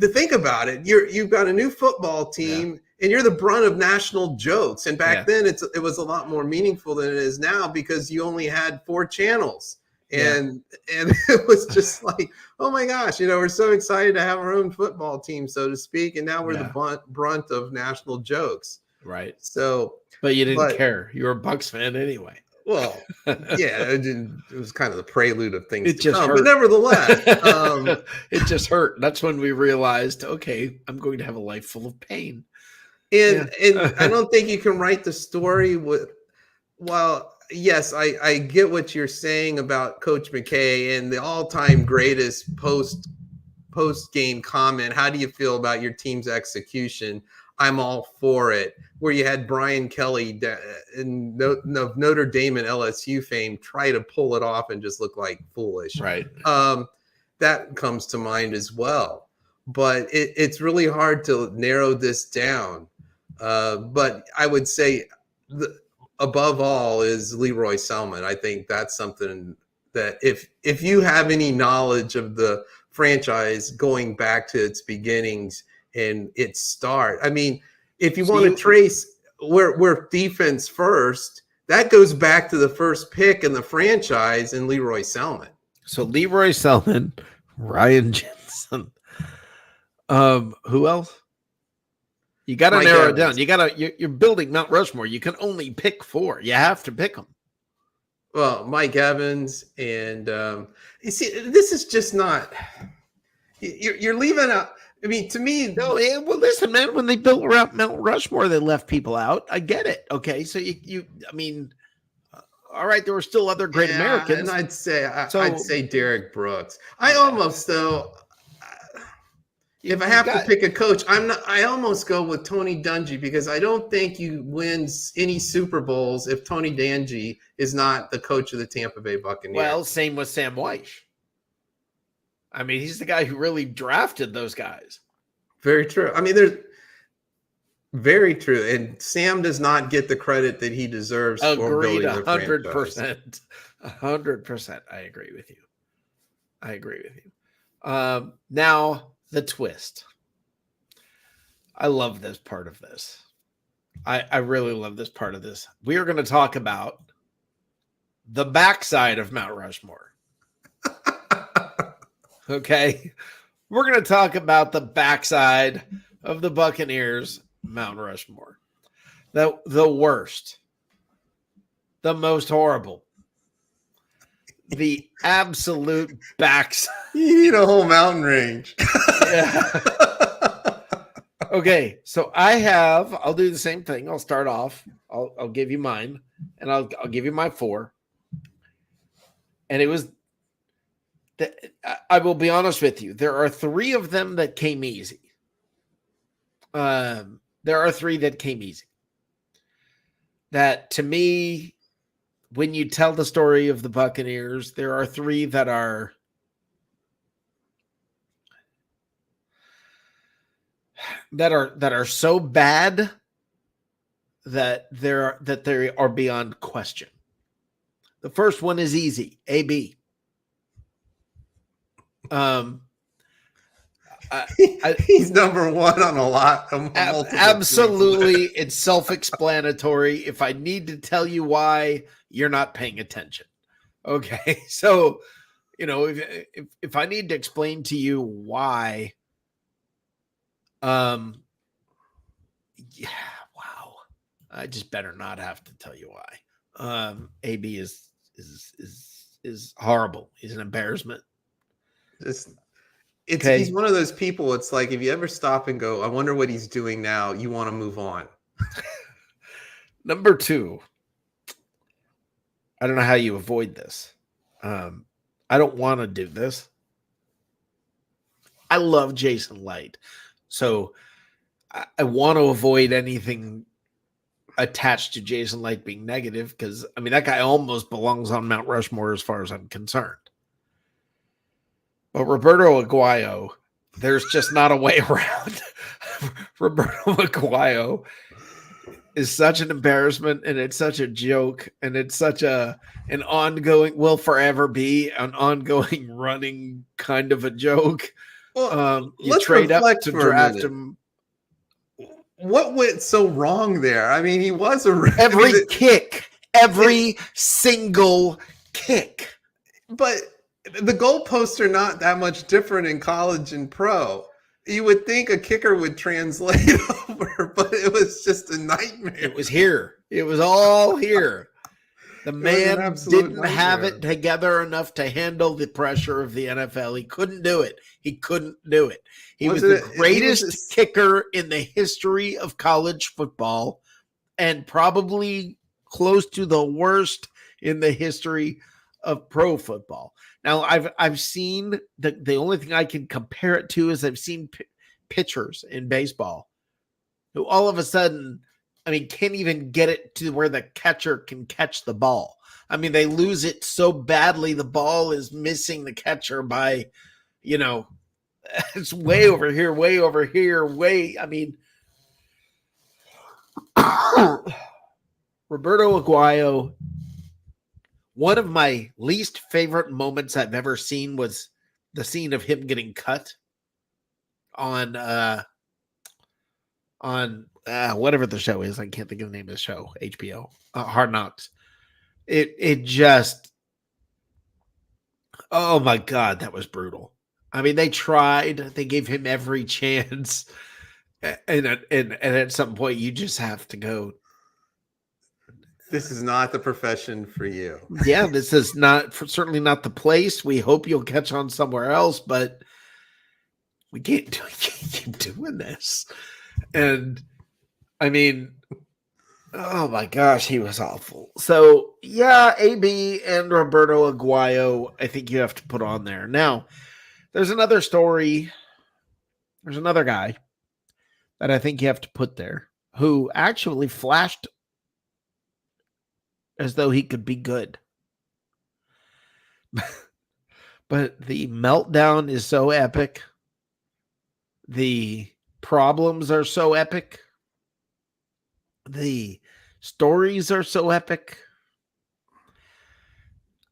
to think about it, you've got a new football team. And you're the brunt of national jokes. And back then, it was a lot more meaningful than it is now because you only had 4 channels. And it was just like, oh, my gosh, we're so excited to have our own football team, so to speak. And now we're the brunt of national jokes. Right. So, but you didn't care. You were a Bucs fan anyway. Well, it was kind of the prelude of things to come. But nevertheless, it just hurt. That's when we realized, okay, I'm going to have a life full of pain. And I don't think you can write the story with, yes, I get what you're saying about Coach McKay and the all-time greatest post-game comment. How do you feel about your team's execution? I'm all for it. Where you had Brian Kelly in Notre Dame and LSU fame try to pull it off and just look like foolish. Right. That comes to mind as well. But it's really hard to narrow this down. But I would say above all is Leroy Selman. I think that's something that if you have any knowledge of the franchise going back to its beginnings and its start, I mean, if you want to trace where defense first, that goes back to the first pick in the franchise in Leroy Selman. So Leroy Selman, Ryan Jensen. Who else? You got to narrow it down. You're building Mount Rushmore. You can only pick 4. You have to pick them. Well, Mike Evans and you see, this is just not. You're leaving out. I mean, to me, no. Well, listen, man. When they built around Mount Rushmore, they left people out. I get it. Okay, so I mean, all right. There were still other great Americans, and I'd say Derek Brooks. I almost though. If I have to pick a coach, I almost go with Tony Dungy because I don't think you win any Super Bowls if Tony Dungy is not the coach of the Tampa Bay Buccaneers. Well, same with Sam Weish. I mean, he's the guy who really drafted those guys. Very true. I mean, there's very true. And Sam does not get the credit that he deserves for Agreed, building the franchise. 100%. 100%. I agree with you. Now the twist. I love this part of this. I really love this part of this. We are going to talk about the backside of Mount Rushmore. Okay. We're going to talk about the backside of the Buccaneers Mount Rushmore. The worst. The most horrible. The absolute backside. You need a whole mountain range. Yeah. Okay, so I'll do the same thing. I'll start off. I'll give you mine, and I'll give you my 4. And it was, I will be honest with you. There are 3 of them that came easy. There are 3 that came easy. That to me, when you tell the story of the Buccaneers, there are 3 that are so bad that they are beyond question. The first one is easy, AB. He's number 1 on a lot of multiple absolutely. It's self-explanatory. If I need to tell you why, you're not paying attention. Okay. So, if I need to explain to you why, yeah, wow. I just better not have to tell you why. AB is horrible. He's an embarrassment. He's one of those people. It's like, if you ever stop and go, I wonder what he's doing now, you want to move on. Number 2. I don't know how you avoid this. I don't want to do this. I love Jason Light. So I want to avoid anything attached to Jason Light being negative, because, I mean, that guy almost belongs on Mount Rushmore as far as I'm concerned. But Roberto Aguayo, there's just not a way around. Roberto Aguayo is such an embarrassment, and it's such a joke, and it's such an ongoing, will forever be an ongoing running kind of a joke. Well, you trade up to draft him. What went so wrong there? I mean, he was every single kick. But the goalposts are not that much different in college and pro. You would think a kicker would translate over, but it was just a nightmare. It was here. It was all here. The man didn't have it together enough to handle the pressure of the NFL. He couldn't do it. He was the greatest kicker in the history of college football, and probably close to the worst in the history of pro football. Now, I've seen the only thing I can compare it to is I've seen pitchers in baseball who all of a sudden, I mean, can't even get it to where the catcher can catch the ball. I mean, they lose it so badly, the ball is missing the catcher by, it's way over here. I mean, Roberto Aguayo, one of my least favorite moments I've ever seen was the scene of him getting cut on whatever the show is. I can't think of the name of the show. HBO, Hard Knocks. It just, oh my God, that was brutal. I mean, they gave him every chance. And at some point you just have to go, this is not the profession for you. Yeah, this is certainly not the place. We hope you'll catch on somewhere else, but we can't keep doing this. And I mean, oh my gosh, he was awful. So yeah, AB and Roberto Aguayo, I think you have to put on there. Now, there's another story. There's another guy that I think you have to put there who actually flashed as though he could be good. But the meltdown is so epic. The problems are so epic. The stories are so epic.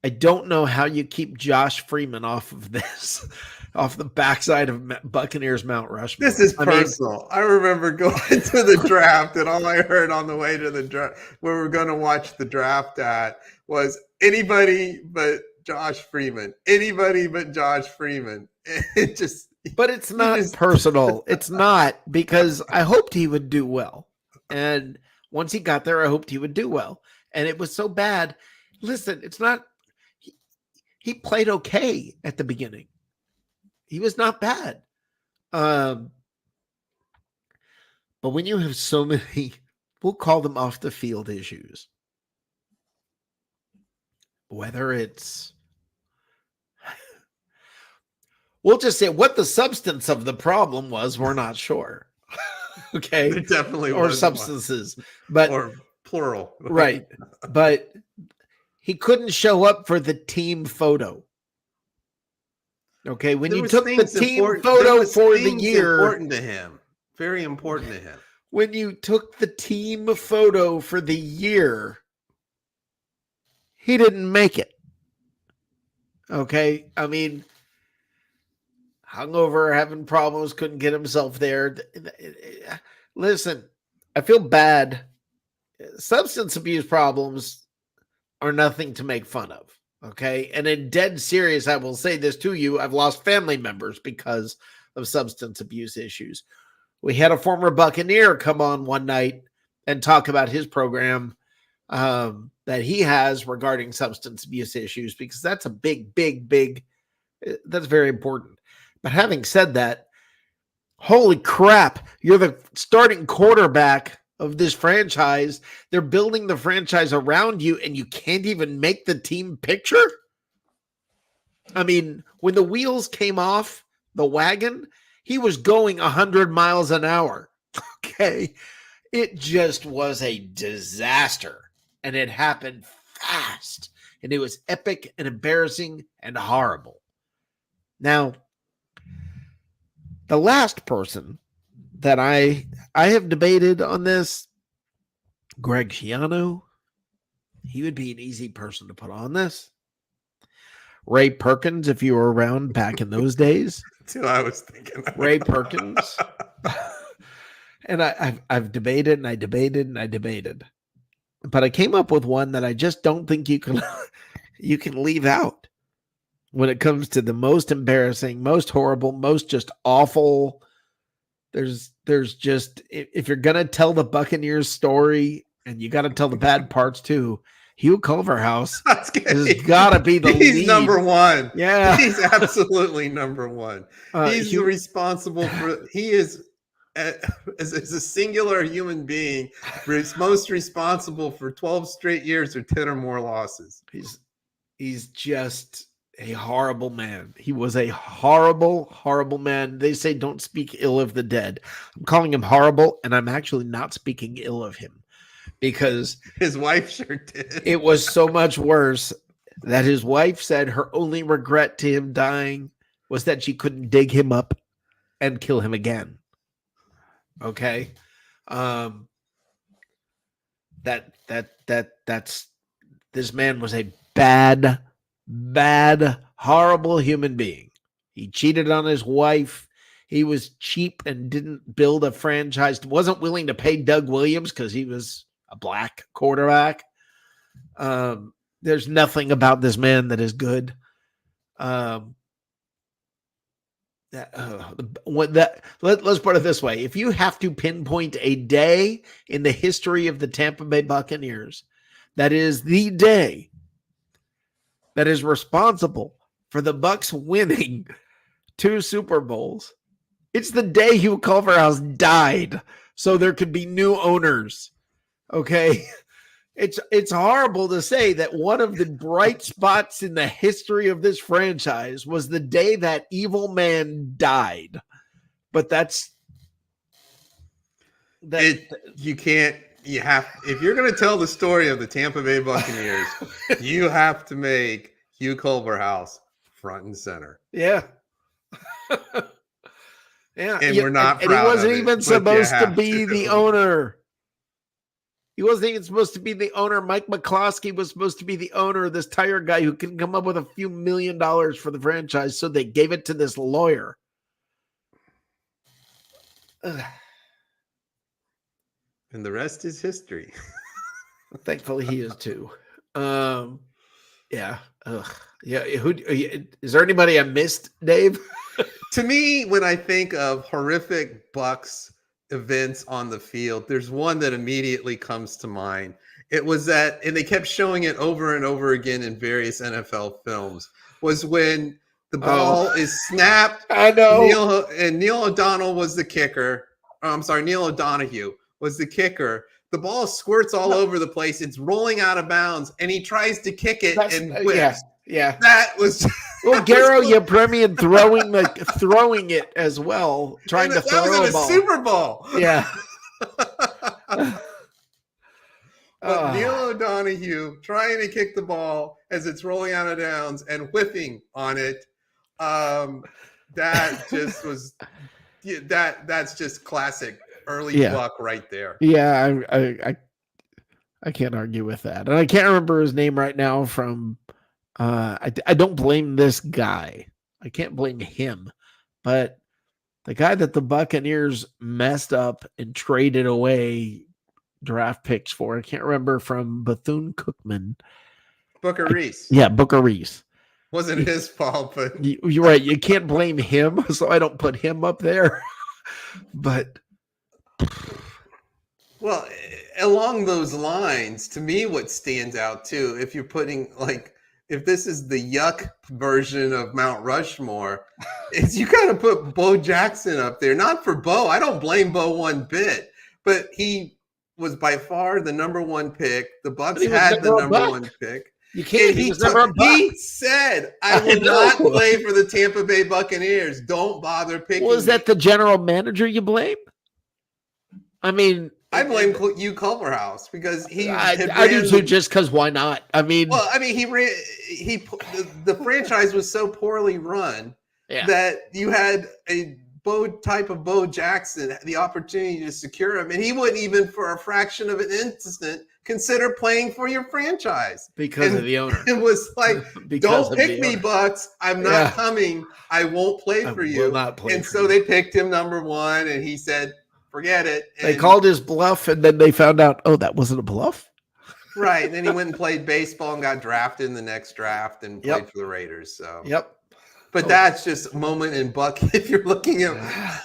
I don't know how you keep Josh Freeman off of this, off the backside of Buccaneers Mount Rushmore. This is personal. I remember going to the draft, and all I heard on the way to the draft, where we were going to watch the draft at, was anybody but Josh Freeman. Anybody but Josh Freeman. It just. But it's not personal. It's not, because I hoped he would do well. And once he got there, I hoped he would do well. And it was so bad. Listen, it's not. He played okay at the beginning. He was not bad. But when you have so many, we'll call them off the field issues, whether it's, we'll just say what the substance of the problem was, we're not sure. Okay. It definitely or was substances, but or plural. Right. But he couldn't show up for the team photo. Okay, when you took the team photo for the year, important to him. Very important to him. When you took the team photo for the year, he didn't make it. Okay, I mean, hungover, having problems, couldn't get himself there. Listen, I feel bad. Substance abuse problems are nothing to make fun of. Okay. And in dead serious, I will say this to you. I've lost family members because of substance abuse issues. We had a former Buccaneer come on one night and talk about his program that he has regarding substance abuse issues, because that's a big, that's very important. But having said that, holy crap, you're the starting quarterback of this franchise. They're building the franchise around you, and you can't even make the team picture. I mean, when the wheels came off the wagon, he was going 100 miles an hour. Okay. It just was a disaster, and it happened fast, and it was epic and embarrassing and horrible. Now, the last person that I have debated on this, Greg Schiano, he would be an easy person to put on this. Ray Perkins, if you were around back in those days. That's who I was thinking. Ray Perkins. And I've debated and I debated. But I came up with one that I just don't think you can leave out when it comes to the most embarrassing, most horrible, most just awful. There's just, if you're going to tell the Buccaneers story, and you got to tell the bad parts too, Hugh Culverhouse has got to be the lead. He's number one. Yeah. He's absolutely number one. He's responsible for, he is, as a singular human being, most responsible for 12 straight years or 10 or more losses. He's just a horrible man. He was a horrible, horrible man. They say don't speak ill of the dead. I'm calling him horrible, and I'm actually not speaking ill of him, because his wife sure did. It was so much worse that his wife said her only regret to him dying was that she couldn't dig him up and kill him again. Okay. That's this man was a bad, horrible human being. He cheated on his wife. He was cheap and didn't build a franchise. Wasn't willing to pay Doug Williams because he was a black quarterback. There's nothing about this man that is good. Let's put it this way. If you have to pinpoint a day in the history of the Tampa Bay Buccaneers, that is the day that is responsible for the Bucs winning 2 Super Bowls, it's the day Hugh Culverhouse died, so there could be new owners. Okay. It's horrible to say that one of the bright spots in the history of this franchise was the day that evil man died. But you have, if you're going to tell the story of the Tampa Bay Buccaneers, you have to make Hugh Culverhouse front and center. Yeah. Yeah, and we're not and he proud wasn't of it, even but supposed you to have be to. the owner. He wasn't even supposed to be the owner. Mike McCloskey was supposed to be the owner, this tire guy who can come up with a few $1 million for the franchise. So they gave it to this lawyer. Ugh. And the rest is history. Thankfully, he is too. Yeah. Ugh. Yeah. Is there anybody I missed, Dave? To me, when I think of horrific Bucs events on the field, there's one that immediately comes to mind. It was that, and they kept showing it over and over again in various NFL films, was when the ball is snapped. I know. Neil O'Donnell was the kicker. Oh, I'm sorry, Neil O'Donoghue was the kicker. The ball squirts all over the place. It's rolling out of bounds, and he tries to kick it and whips. Yeah. That was well, Garo Yepremian throwing it as well, trying to throw that was in a ball. Super Bowl. Yeah. But Neil O'Donoghue trying to kick the ball as it's rolling out of downs and whiffing on it. That just was that's just classic early Buck right there. Yeah, I can't argue with that. And I can't remember his name right now from I don't blame this guy. I can't blame him. But the guy that the Buccaneers messed up and traded away draft picks for, I can't remember, from Bethune-Cookman. Booker Reese. Yeah, Booker Reese. Wasn't his fault, but you're right. You can't blame him, so I don't put him up there. But well, along those lines, to me, what stands out too, if you're putting if this is the yuck version of Mount Rushmore, is you got to put Bo Jackson up there. Not for Bo. I don't blame Bo one bit, but he was by far the number one pick. The Bucs had the number one pick. You can't. He said, I will not play for the Tampa Bay Buccaneers. Don't bother picking Was that the general manager you blame? I mean, I blame Hugh Culverhouse because I do too, just because why not? I mean, the franchise was so poorly run that you had a Bo Jackson the opportunity to secure him, and he wouldn't even for a fraction of an instant consider playing for your franchise because of the owner. It was like, don't pick me, Bucs. I'm not coming. I won't play for you. So they picked him number one, and he said, forget it. And they called his bluff, and then they found out, oh, that wasn't a bluff. Right. And then he went and played baseball and got drafted in the next draft and played for the Raiders. So But that's just a moment in Buck. If you're looking at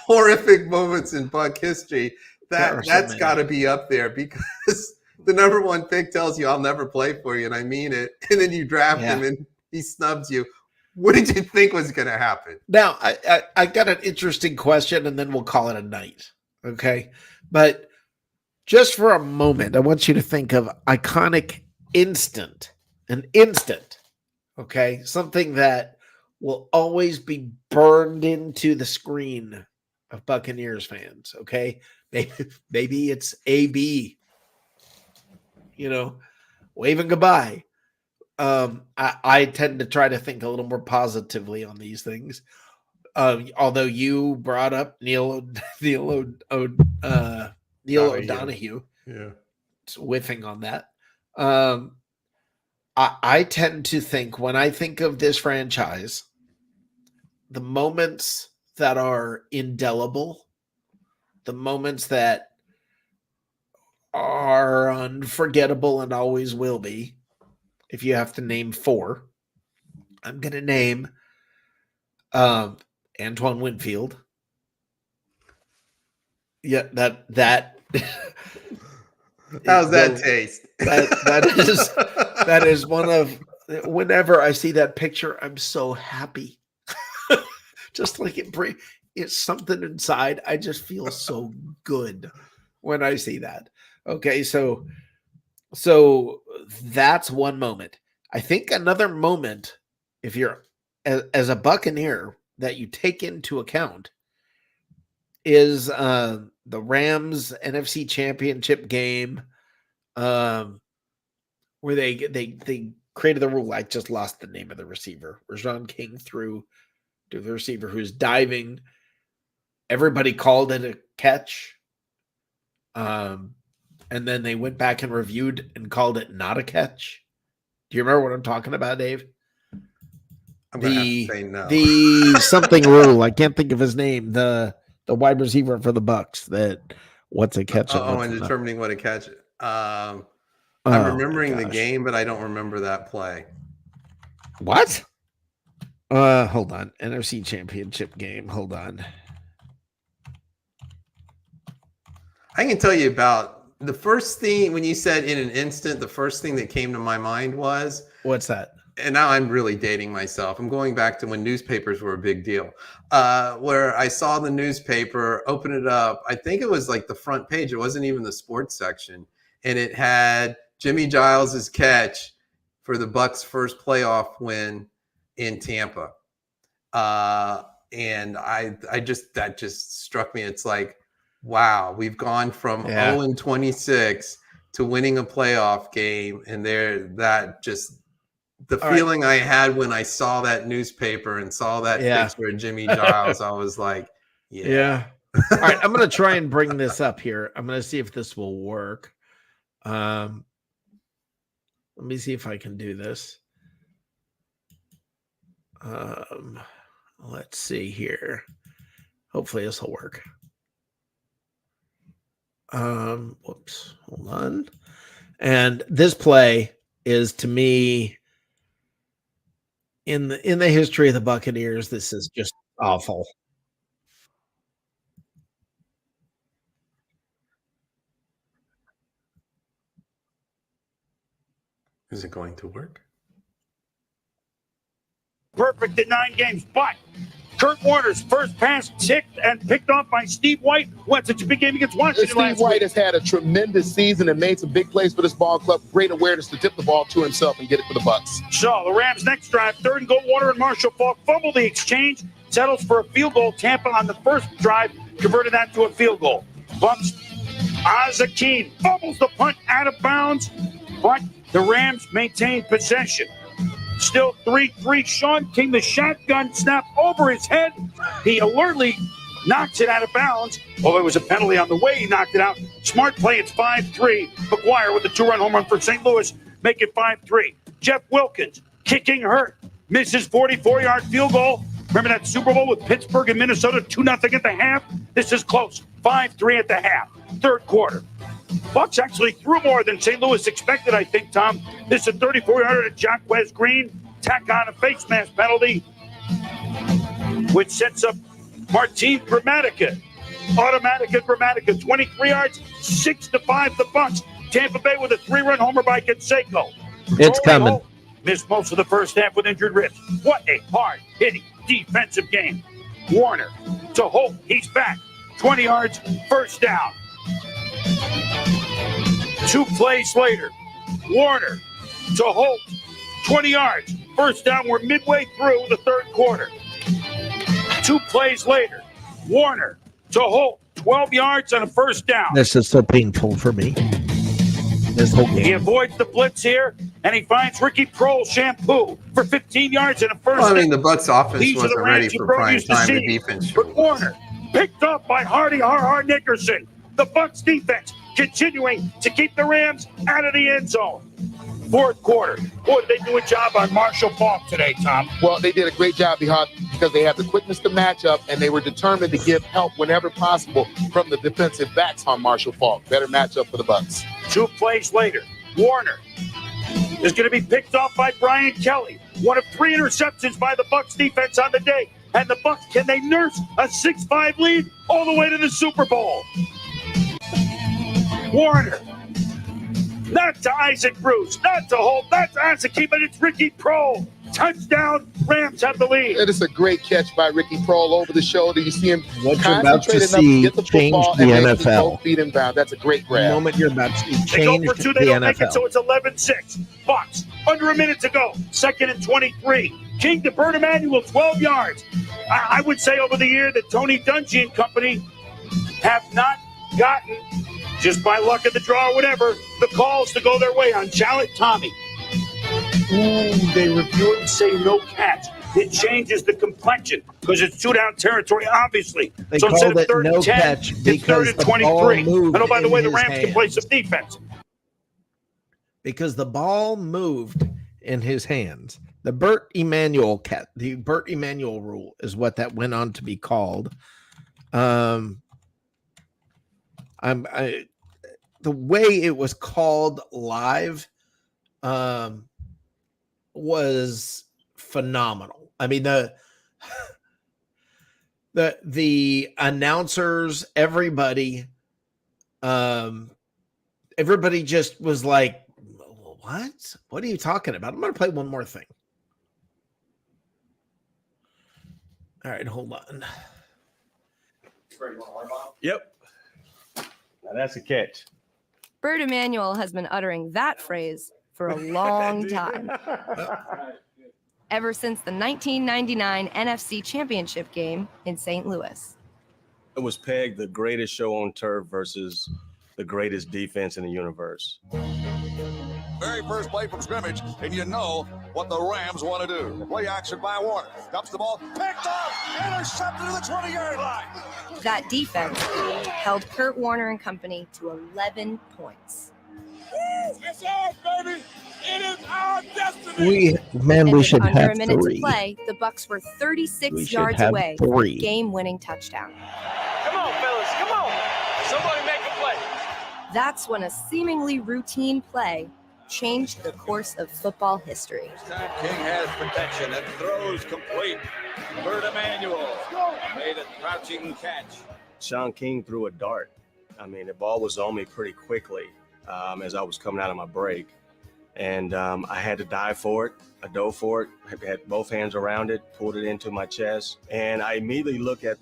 horrific moments in Buck history, that's got to be up there because the number one pick tells you I'll never play for you, and I mean it. And then you draft him and he snubs you. What did you think was going to happen? Now, I got an interesting question, and then we'll call it a night. Okay. But just for a moment, I want you to think of iconic an instant. Okay. Something that will always be burned into the screen of Buccaneers fans. Okay. Maybe it's AB, waving goodbye. I tend to try to think a little more positively on these things. Although you brought up Neil O'Donoghue, whiffing on that. I tend to think when I think of this franchise, the moments that are indelible, the moments that are unforgettable and always will be, if you have to name four, I'm going to name Antoine Winfield. Yeah, that how's that taste? That is one of, whenever I see that picture, I'm so happy. Just like it's something inside. I just feel so good when I see that. Okay, so that's one moment. I think another moment, if you're as a Buccaneer, that you take into account is the Rams NFC Championship game, where they created the rule. I just lost the name of the receiver. Rajon King threw to the receiver who's diving, everybody called it a catch. And then they went back and reviewed and called it not a catch. Do you remember what I'm talking about, Dave? I'm gonna have to say no. The something rule. I can't think of his name. The wide receiver for the Bucs. What's a catch? And determining what a catch. I'm remembering the game, but I don't remember that play. What? Hold on. NFC Championship game. Hold on. I can tell you about the first thing when you said in an instant, the first thing that came to my mind was what's that? And now I'm really dating myself. I'm going back to when newspapers were a big deal, where I saw the newspaper, open it up. I think it was like the front page. It wasn't even the sports section. And it had Jimmy Giles's catch for the Bucs' first playoff win in Tampa. And that just struck me. It's like, wow, we've gone from 0-26 to winning a playoff game. And the feeling I had when I saw that newspaper and saw that picture of Jimmy Giles, I was like, yeah. All right, I'm going to try and bring this up here. I'm going to see if this will work. Let me see if I can do this. Let's see here. Hopefully this will work. Whoops, hold on. And this play is, to me, in the history of the Buccaneers, this is just awful. Is it going to work? Perfect in 9 games, but Kurt Warner's first pass ticked and picked off by Steve White. What's such a big game against Washington last week? Steve White has had a tremendous season and made some big plays for this ball club. Great awareness to tip the ball to himself and get it for the Bucs. So the Rams' next drive, 3rd and goal. Warner and Marshall Faulk fumble the exchange, settles for a field goal. Tampa on the first drive converted that to a field goal. Bucs, Azakin fumbles the punt out of bounds, but the Rams maintain possession. Still 3-3. Sean King, the shotgun snap over his head. He alertly knocks it out of bounds. Although it was a penalty on the way he knocked it out. Smart play, it's 5-3. McGuire with the 2-run home run for St. Louis, make it 5-3. Jeff Wilkins, kicking hurt, misses 44-yard field goal. Remember that Super Bowl with Pittsburgh and Minnesota, 2-0 at the half? This is close, 5-3 at the half. 3rd quarter. Bucs actually threw more than St. Louis expected, I think, Tom. This is a 34-yarder to Jacquez Green. Tack on a face mask penalty, which sets up Martin Gramatica. Automatica Gramatica, 23 yards, 6-5 the Bucs. Tampa Bay with a 3-run homer by Canseco. It's coming. Holt missed most of the first half with injured ribs. What a hard-hitting defensive game. Warner to Holt. He's back. 20 yards, first down. 2 plays later, Warner to Holt, 20 yards, first down. We're midway through the 3rd quarter. 2 plays later, Warner to Holt, 12 yards and a first down. This is so painful for me. This whole game. He avoids the blitz here, and he finds Ricky Prohl shampoo for 15 yards and a first down. I mean, the Bucs offense wasn't ready for prime time. The defense. But Warner picked up by Hardy Har Nickerson. The Bucs defense continuing to keep the Rams out of the end zone. 4th quarter. Boy, did they do a job on Marshall Faulk today, Tom. Well, they did a great job because they have the quickness to match up, and they were determined to give help whenever possible from the defensive backs on Marshall Faulk. Better matchup for the Bucs. 2 plays later, Warner is going to be picked off by Brian Kelly. One of 3 interceptions by the Bucs defense on the day. And the Bucs, can they nurse a 6-5 lead all the way to the Super Bowl? Warner, not to Isaac Bruce, not to Holt, not to Azakin, but it's Ricky Prohl. Touchdown, Rams have the lead. It is a great catch by Ricky Prohl over the shoulder. You see him what you're about to see get the change football the and NFL. both feet inbound. That's a great grab. The moment you're about to see they go change for 2, the they don't NFL. make it, so it's 11-6. Bucs, under a minute to go, 2nd and 23. King to Bert Emanuel, 12 yards. I would say over the year that Tony Dungy and company have not gotten, just by luck of the draw or whatever, the calls to go their way on Jallet Tommy. Ooh, they review it and say no catch. it changes the complexion because it's 2-down territory, obviously. They So instead called of it 3rd no and 10, catch it's because 3rd and the ball 23. moved And oh, by the in way, the his Rams can play hands. some defense. Because the ball moved in his hands. The Burt Emanuel rule is what that went on to be called. The way it was called live was phenomenal. I mean, the announcers, everybody just was like, what are you talking about? I'm going to play one more thing. All right, hold on. Yep. Now that's a catch. Burt Emanuel has been uttering that phrase for a long time. Ever since the 1999 NFC Championship game in St. Louis. It was pegged the greatest show on turf versus the greatest defense in the universe. Very first play from scrimmage, and you know what the Rams want to do. Play action by Warner. Dumps the ball, picked up, intercepted to the 20-yard line. That defense held Kurt Warner and company to 11 points. It's ours, baby. It is our destiny. We should under have a minute 3. to play, the Bucs were 36 We should yards have away 3. from a game-winning touchdown. Come on, fellas, come on. Somebody make a play. That's when a seemingly routine play changed the course of football history. This time King has protection and throws complete. Burt Emanuel made a crouching catch. Sean King threw a dart. I mean, the ball was on me pretty quickly as I was coming out of my break. And I had to dive for it. I dove for it. I had both hands around it, pulled it into my chest. And I immediately looked at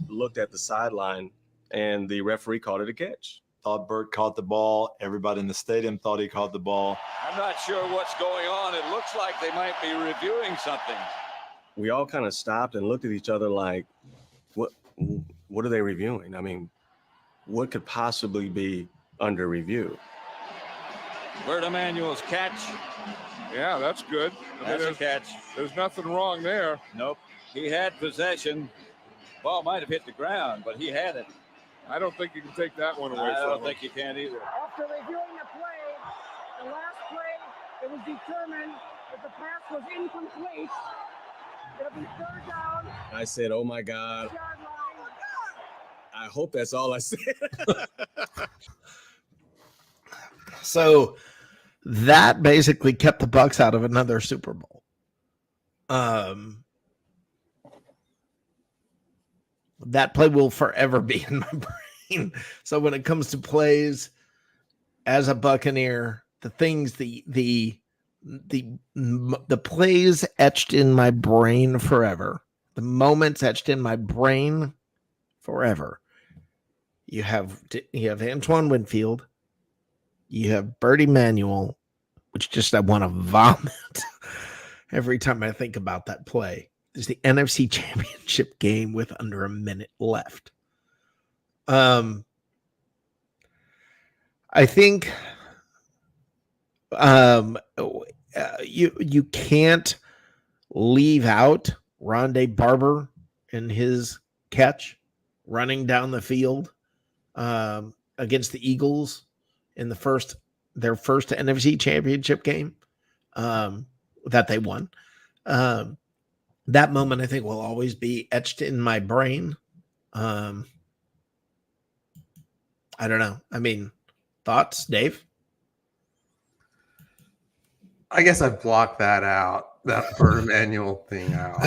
the sideline, and the referee called it a catch. Thought Burt caught the ball. Everybody in the stadium thought he caught the ball. I'm not sure what's going on. It looks like they might be reviewing something. We all kind of stopped and looked at each other like, what are they reviewing? I mean, what could possibly be under review? Burt Emanuel's catch. Yeah, that's good. That's a catch. There's nothing wrong there. Nope. He had possession. Ball might have hit the ground, but he had it. I don't think you can take that one away I from don't him. think you can either. After reviewing the play, the last play, it was determined that the pass was incomplete. It'll be 3rd down. I said, oh my God. I hope that's all I said. So that basically kept the Bucs out of another Super Bowl. That play will forever be in my brain. So when it comes to plays as a Buccaneer, the things, the plays etched in my brain forever, the moments etched in my brain forever. You have Antoine Winfield. You have Burt Emanuel, which just I want to vomit every time I think about that play. There's the NFC Championship game with under a minute left. I think you can't leave out Rondé Barber and his catch running down the field against the Eagles in their first NFC Championship game that they won. That moment, I think, will always be etched in my brain. I don't know. I mean, thoughts, Dave? I guess I blocked that out, that Burt Emanuel thing out.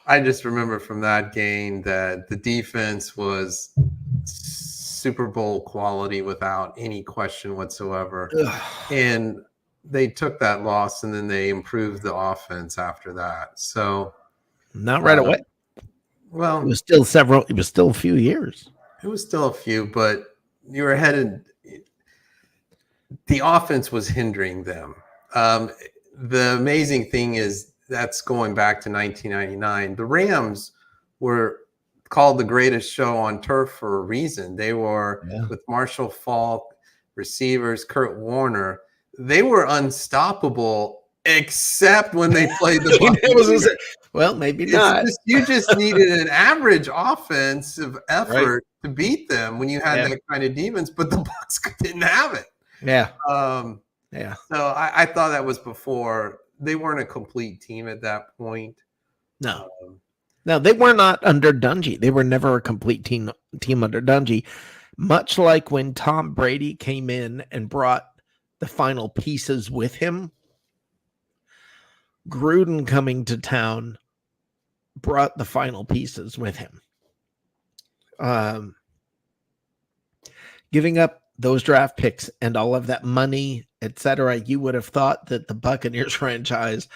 I just remember from that game that the defense was Super Bowl quality without any question whatsoever. And they took that loss and then they improved the offense after that. So not right away. Well, it was still a few years. It was still a few, but you were headed. The offense was hindering them. The amazing thing is that's going back to 1999. The Rams were called the greatest show on turf for a reason. They were with Marshall Faulk, receivers, Kurt Warner. They were unstoppable except when they played the Bucs. Well, maybe not. You just needed an average offensive effort to beat them when you had that kind of defense, but the Bucs didn't have it. Yeah. Yeah. So I thought that was before. They weren't a complete team at that point. No. No, they were not under Dungy. They were never a complete team under Dungy. Much like when Tom Brady came in and brought the final pieces with him, Gruden coming to town brought the final pieces with him. Giving up those draft picks and all of that money, etc., you would have thought that the Buccaneers franchise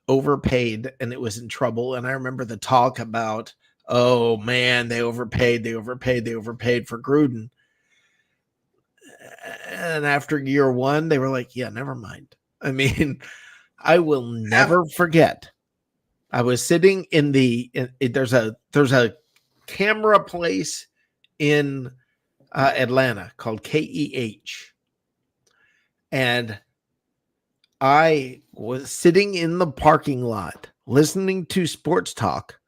overpaid and it was in trouble. And I remember the talk about, oh man, they overpaid for Gruden. And after year one, they were like, yeah, never mind. I mean, I will never forget. I was sitting in there's a camera place in Atlanta called KEH. And I was sitting in the parking lot listening to sports talk,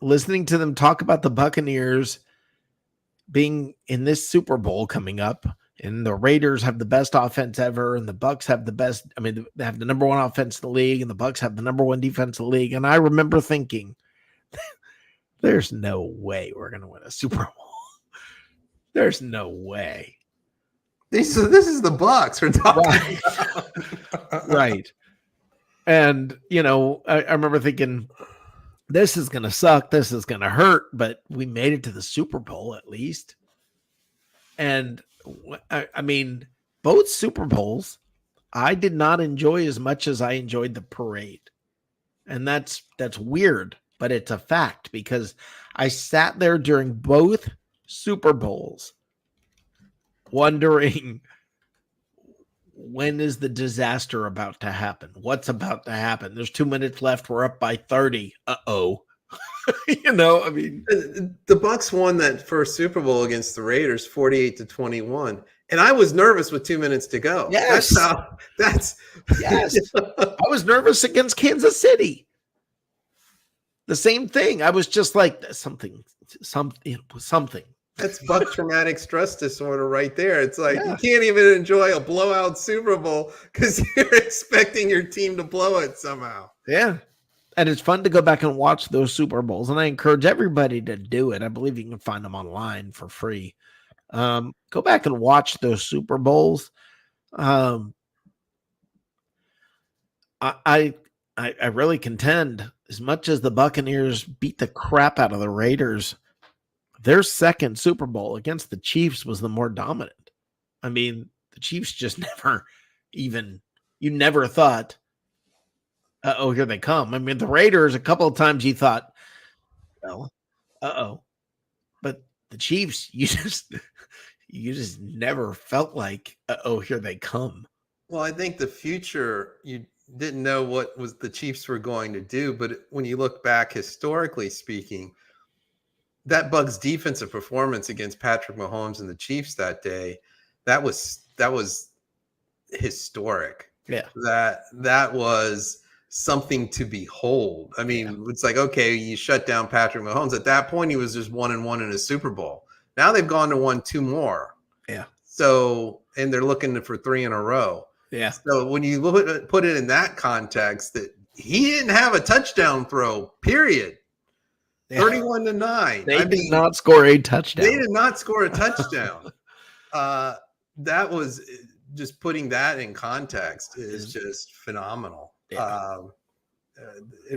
listening to them talk about the Buccaneers being in this Super Bowl coming up, and the Raiders have the best offense ever, and the Bucs have the best. I mean, they have the number one offense in the league, and the Bucs have the number one defense in the league. And I remember thinking, there's no way we're going to win a Super Bowl. There's no way. This is the Bucs we're talking about. Right. And, I remember thinking, this is going to suck. This is going to hurt, but we made it to the Super Bowl at least. And I mean, both Super Bowls, I did not enjoy as much as I enjoyed the parade. And that's weird, but it's a fact because I sat there during both Super Bowls wondering, when is the disaster about to happen? What's about to happen? There's 2 minutes left. We're up by 30. Uh-oh. I mean, the Bucs won that first Super Bowl against the Raiders 48-21. And I was nervous with 2 minutes to go. Yes. Yes. I was nervous against Kansas City. The same thing. I was just like, something. That's Buck traumatic stress disorder right there. It's like you can't even enjoy a blowout Super Bowl because you're expecting your team to blow it somehow. Yeah. And it's fun to go back and watch those Super Bowls. And I encourage everybody to do it. I believe you can find them online for free. Go back and watch those Super Bowls. I really contend, as much as the Buccaneers beat the crap out of the Raiders, their second Super Bowl against the Chiefs was the more dominant. I mean, the Chiefs just you never thought, here they come. I mean, the Raiders, a couple of times you thought, well, but the Chiefs, you just never felt like, here they come. Well, I think the future, you didn't know what the Chiefs were going to do, but when you look back historically speaking, that Bucs defensive performance against Patrick Mahomes and the Chiefs that day, that was historic. Yeah. That was something to behold. I mean, it's like, okay, you shut down Patrick Mahomes. At that point, he was just 1-1 in a Super Bowl. Now they've gone to 1-2 more. Yeah. So, and they're looking for 3 in a row. Yeah. So when you put it in that context, that he didn't have a touchdown throw, period. 31-9. They did not score a touchdown. They did not score a touchdown. That was just putting that in context is just phenomenal. Yeah.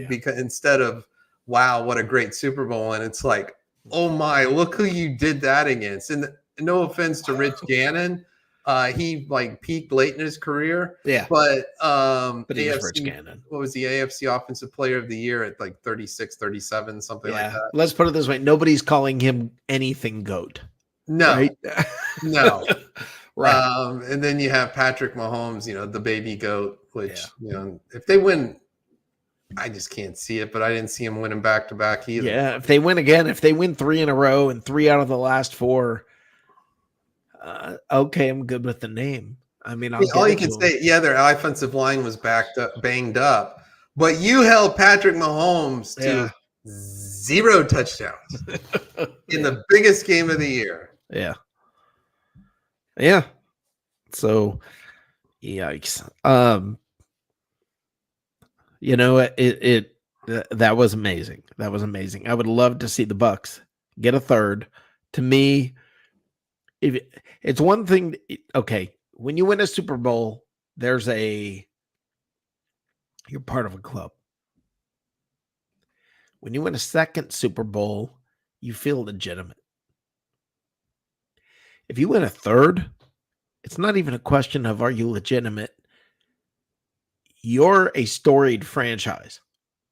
Because instead of, wow, what a great Super Bowl. And it's like, oh my, look who you did that against. And no offense to Rich Gannon. He peaked late in his career. Yeah. But he was Rich Gannon. What was the AFC Offensive Player of the Year at 36, 37, something like that? Let's put it this way. Nobody's calling him anything GOAT. No. Right? No. Right. And then you have Patrick Mahomes, the baby GOAT, which, if they win, I just can't see it, but I didn't see him winning back-to-back either. Yeah. If they win again, if they win 3 in a row and 3 out of the last 4, okay, I'm good with the name. I mean, I'll Yeah, all give you it can to 'em. say, yeah, their offensive line was banged up, but you held Patrick Mahomes Yeah. to 0 touchdowns in the biggest game of the year. Yeah. Yeah. So, yikes. That was amazing. That was amazing. I would love to see the Bucs get a third. To me, if it's one thing, okay, when you win a Super Bowl, you're part of a club. When you win a second Super Bowl, you feel legitimate. If you win a third, it's not even a question of are you legitimate. You're a storied franchise.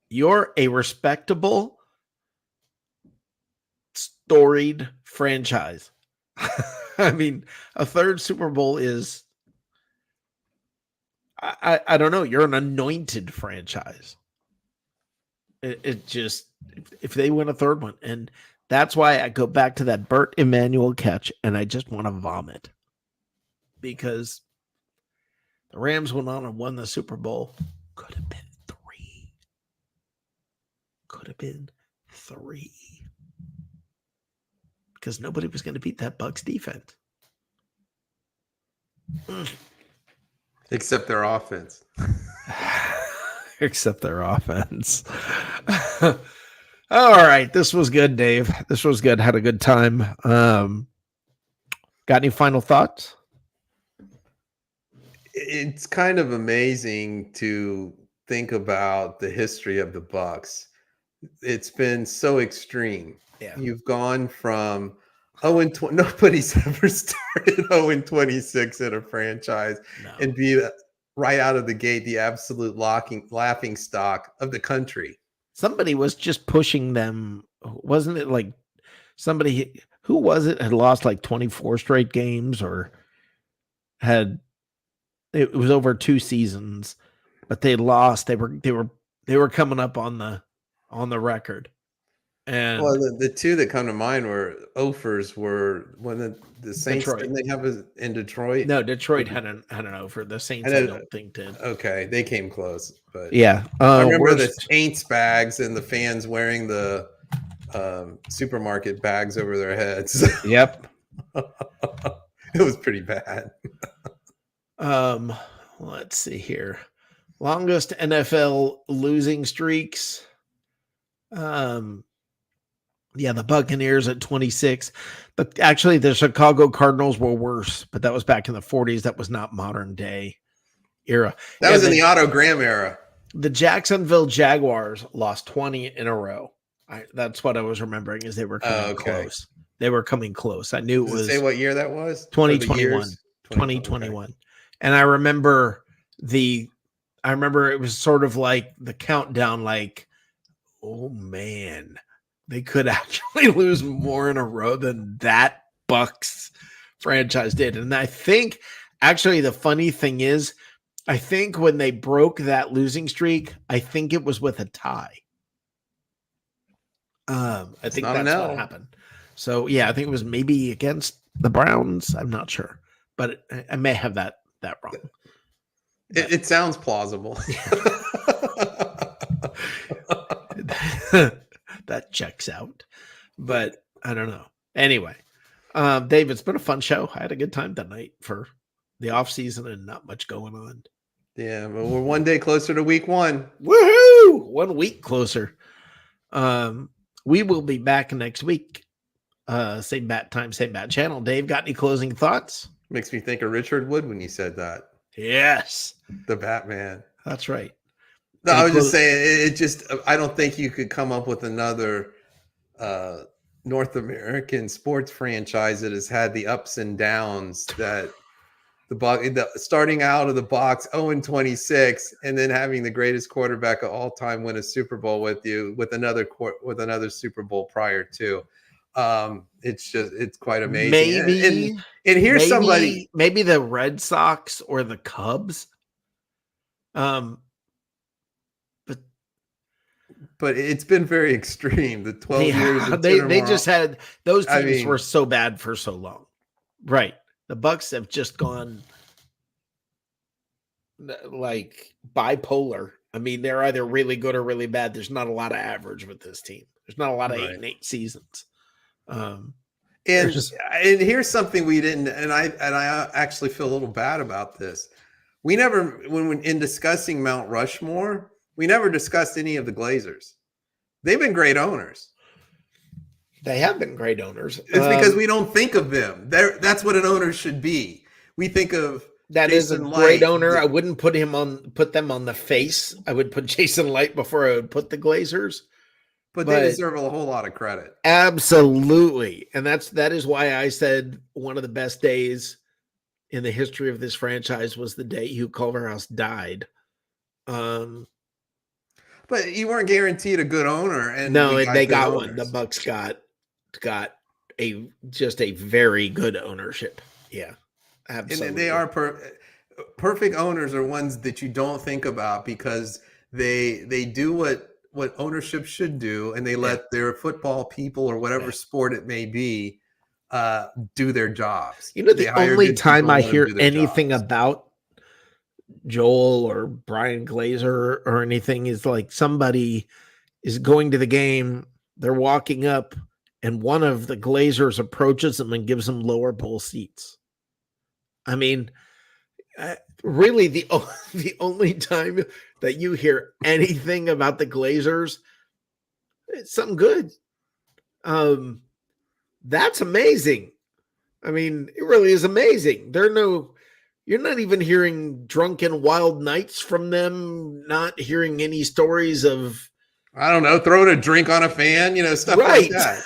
You're a respectable, storied franchise. I mean, a third Super Bowl is, I don't know, you're an anointed franchise. It just, if they win a third one, and that's why I go back to that Burt Emanuel catch, and I just want to vomit. Because the Rams went on and won the Super Bowl. Could have been 3. Could have been 3. Because nobody was going to beat that Bucs defense. Except their offense. Except their offense. All right. This was good, Dave. This was good. Had a good time. Got any final thoughts? It's kind of amazing to think about the history of the Bucs. It's been so extreme. Yeah. You've gone from 0-20. Nobody's ever started 0-26 in a franchise and be right out of the gate the absolute laughing stock of the country. Somebody was just pushing them. Wasn't it like somebody, who was it, had lost like 24 straight games or it was over 2 seasons, but they lost. They were coming up on the record. And well, the 2 that come to mind were offers were when the Saints Detroit. didn't they have in Detroit? No, Detroit had an offer. The Saints, I don't think did. Okay, they came close, but yeah, I remember the Saints bags and the fans wearing the supermarket bags over their heads. Yep, it was pretty bad. Let's see here. Longest NFL losing streaks. Yeah, the Buccaneers at 26. But actually, the Chicago Cardinals were worse, but that was back in the 40s. That was not modern day era. That was in the Otto Graham era. The Jacksonville Jaguars lost 20 in a row. That's what I was remembering, is they were coming close. They were coming close. I knew it was. Say what year that was? 2021. 2021. Okay. And I remember it was sort of like the countdown, like, oh man, they could actually lose more in a row than that Bucs franchise did. And I think actually the funny thing is, I think when they broke that losing streak, I think it was with a tie. I think that's what happened. So yeah, I think it was maybe against the Browns. I'm not sure, but I may have that wrong. It sounds plausible. That checks out, but I don't know. Anyway, Dave, it's been a fun show. I had a good time that night for the off season and not much going on. Yeah, but we're one day closer to week 1. Woohoo! 1 week closer. We will be back next week. Same bat time, same bat channel. Dave, got any closing thoughts? Makes me think of Richard Wood when you said that. Yes, the Batman. That's right. No, I was just saying, I don't think you could come up with another North American sports franchise that has had the ups and downs that starting out of the box 0-26 and then having the greatest quarterback of all time win a Super Bowl with you with another Super Bowl prior to. It's quite amazing. And here's somebody, maybe the Red Sox or the Cubs. But it's been very extreme. The 12 years they just had those teams were so bad for so long. Right. The Bucs have just gone like bipolar. I mean, they're either really good or really bad. There's not a lot of average with this team. There's not a lot of 8-8 seasons. And here's something we didn't, and I actually feel a little bad about this. We never, when in discussing Mount Rushmore, we never discussed any of the Glazers. They've been great owners. They have been great owners. It's because we don't think of them. That's what an owner should be. We think of that Jason is a great Light. owner. I wouldn't put them on the face. I would put Jason Light before I would put the Glazers. But they deserve a whole lot of credit. Absolutely. And that is why I said one of the best days in the history of this franchise was the day Hugh Culverhouse died. But you weren't guaranteed a good owner, and they got one. The Bucs got a very good ownership. Yeah, absolutely. And they are perfect owners are ones that you don't think about because they do what ownership should do, and they let their football people or whatever sport it may be do their jobs. You know, the only time I hear anything about Joel or Brian Glazer or anything is like somebody is going to the game, they're walking up, and one of the Glazers approaches them and gives them lower bowl seats. I mean, really the only time that you hear anything about the Glazers, it's something good. That's amazing. I mean, it really is amazing. You're not even hearing drunken wild nights from them, not hearing any stories of, I don't know, throwing a drink on a fan, stuff like that.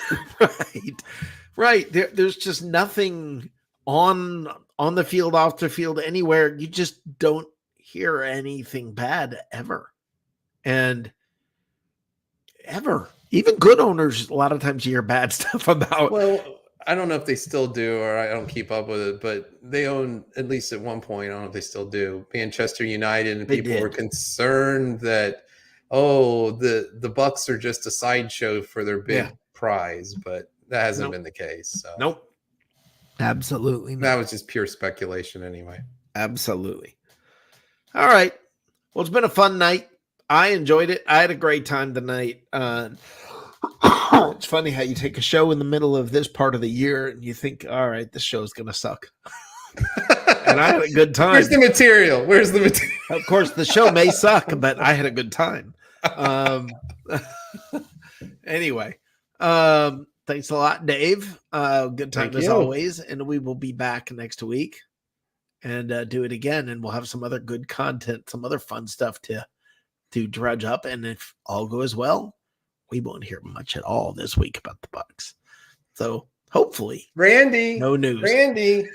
Right. There's just nothing on the field, off the field, anywhere. You just don't hear anything bad ever. And ever. Even good owners, a lot of times you hear bad stuff about. Well, I don't know if they still do, or I don't keep up with it, but they own, at least at one point, I don't know if they still do, Manchester United, and people were concerned that, the Bucs are just a sideshow for their big prize, but that hasn't been the case. So. Nope. Absolutely not. That was just pure speculation anyway. Absolutely. All right. Well, it's been a fun night. I enjoyed it. I had a great time tonight. It's funny how you take a show in the middle of this part of the year and you think, all right, this show's going to suck. And I had a good time. Where's the material? Of course, the show may suck, but I had a good time. Anyway, thanks a lot, Dave. Good time as always. And we will be back next week and do it again. And we'll have some other good content, some other fun stuff to dredge up. And if all goes well, we won't hear much at all this week about the Bucs. So hopefully, Randy, no news. Randy.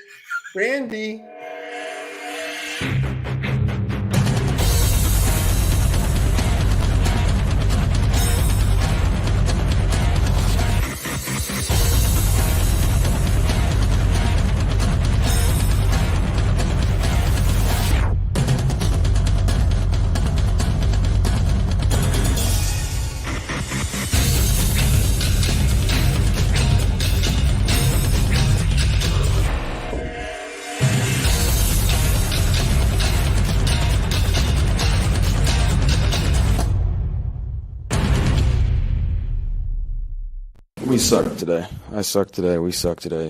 We suck today. I suck today. We suck today.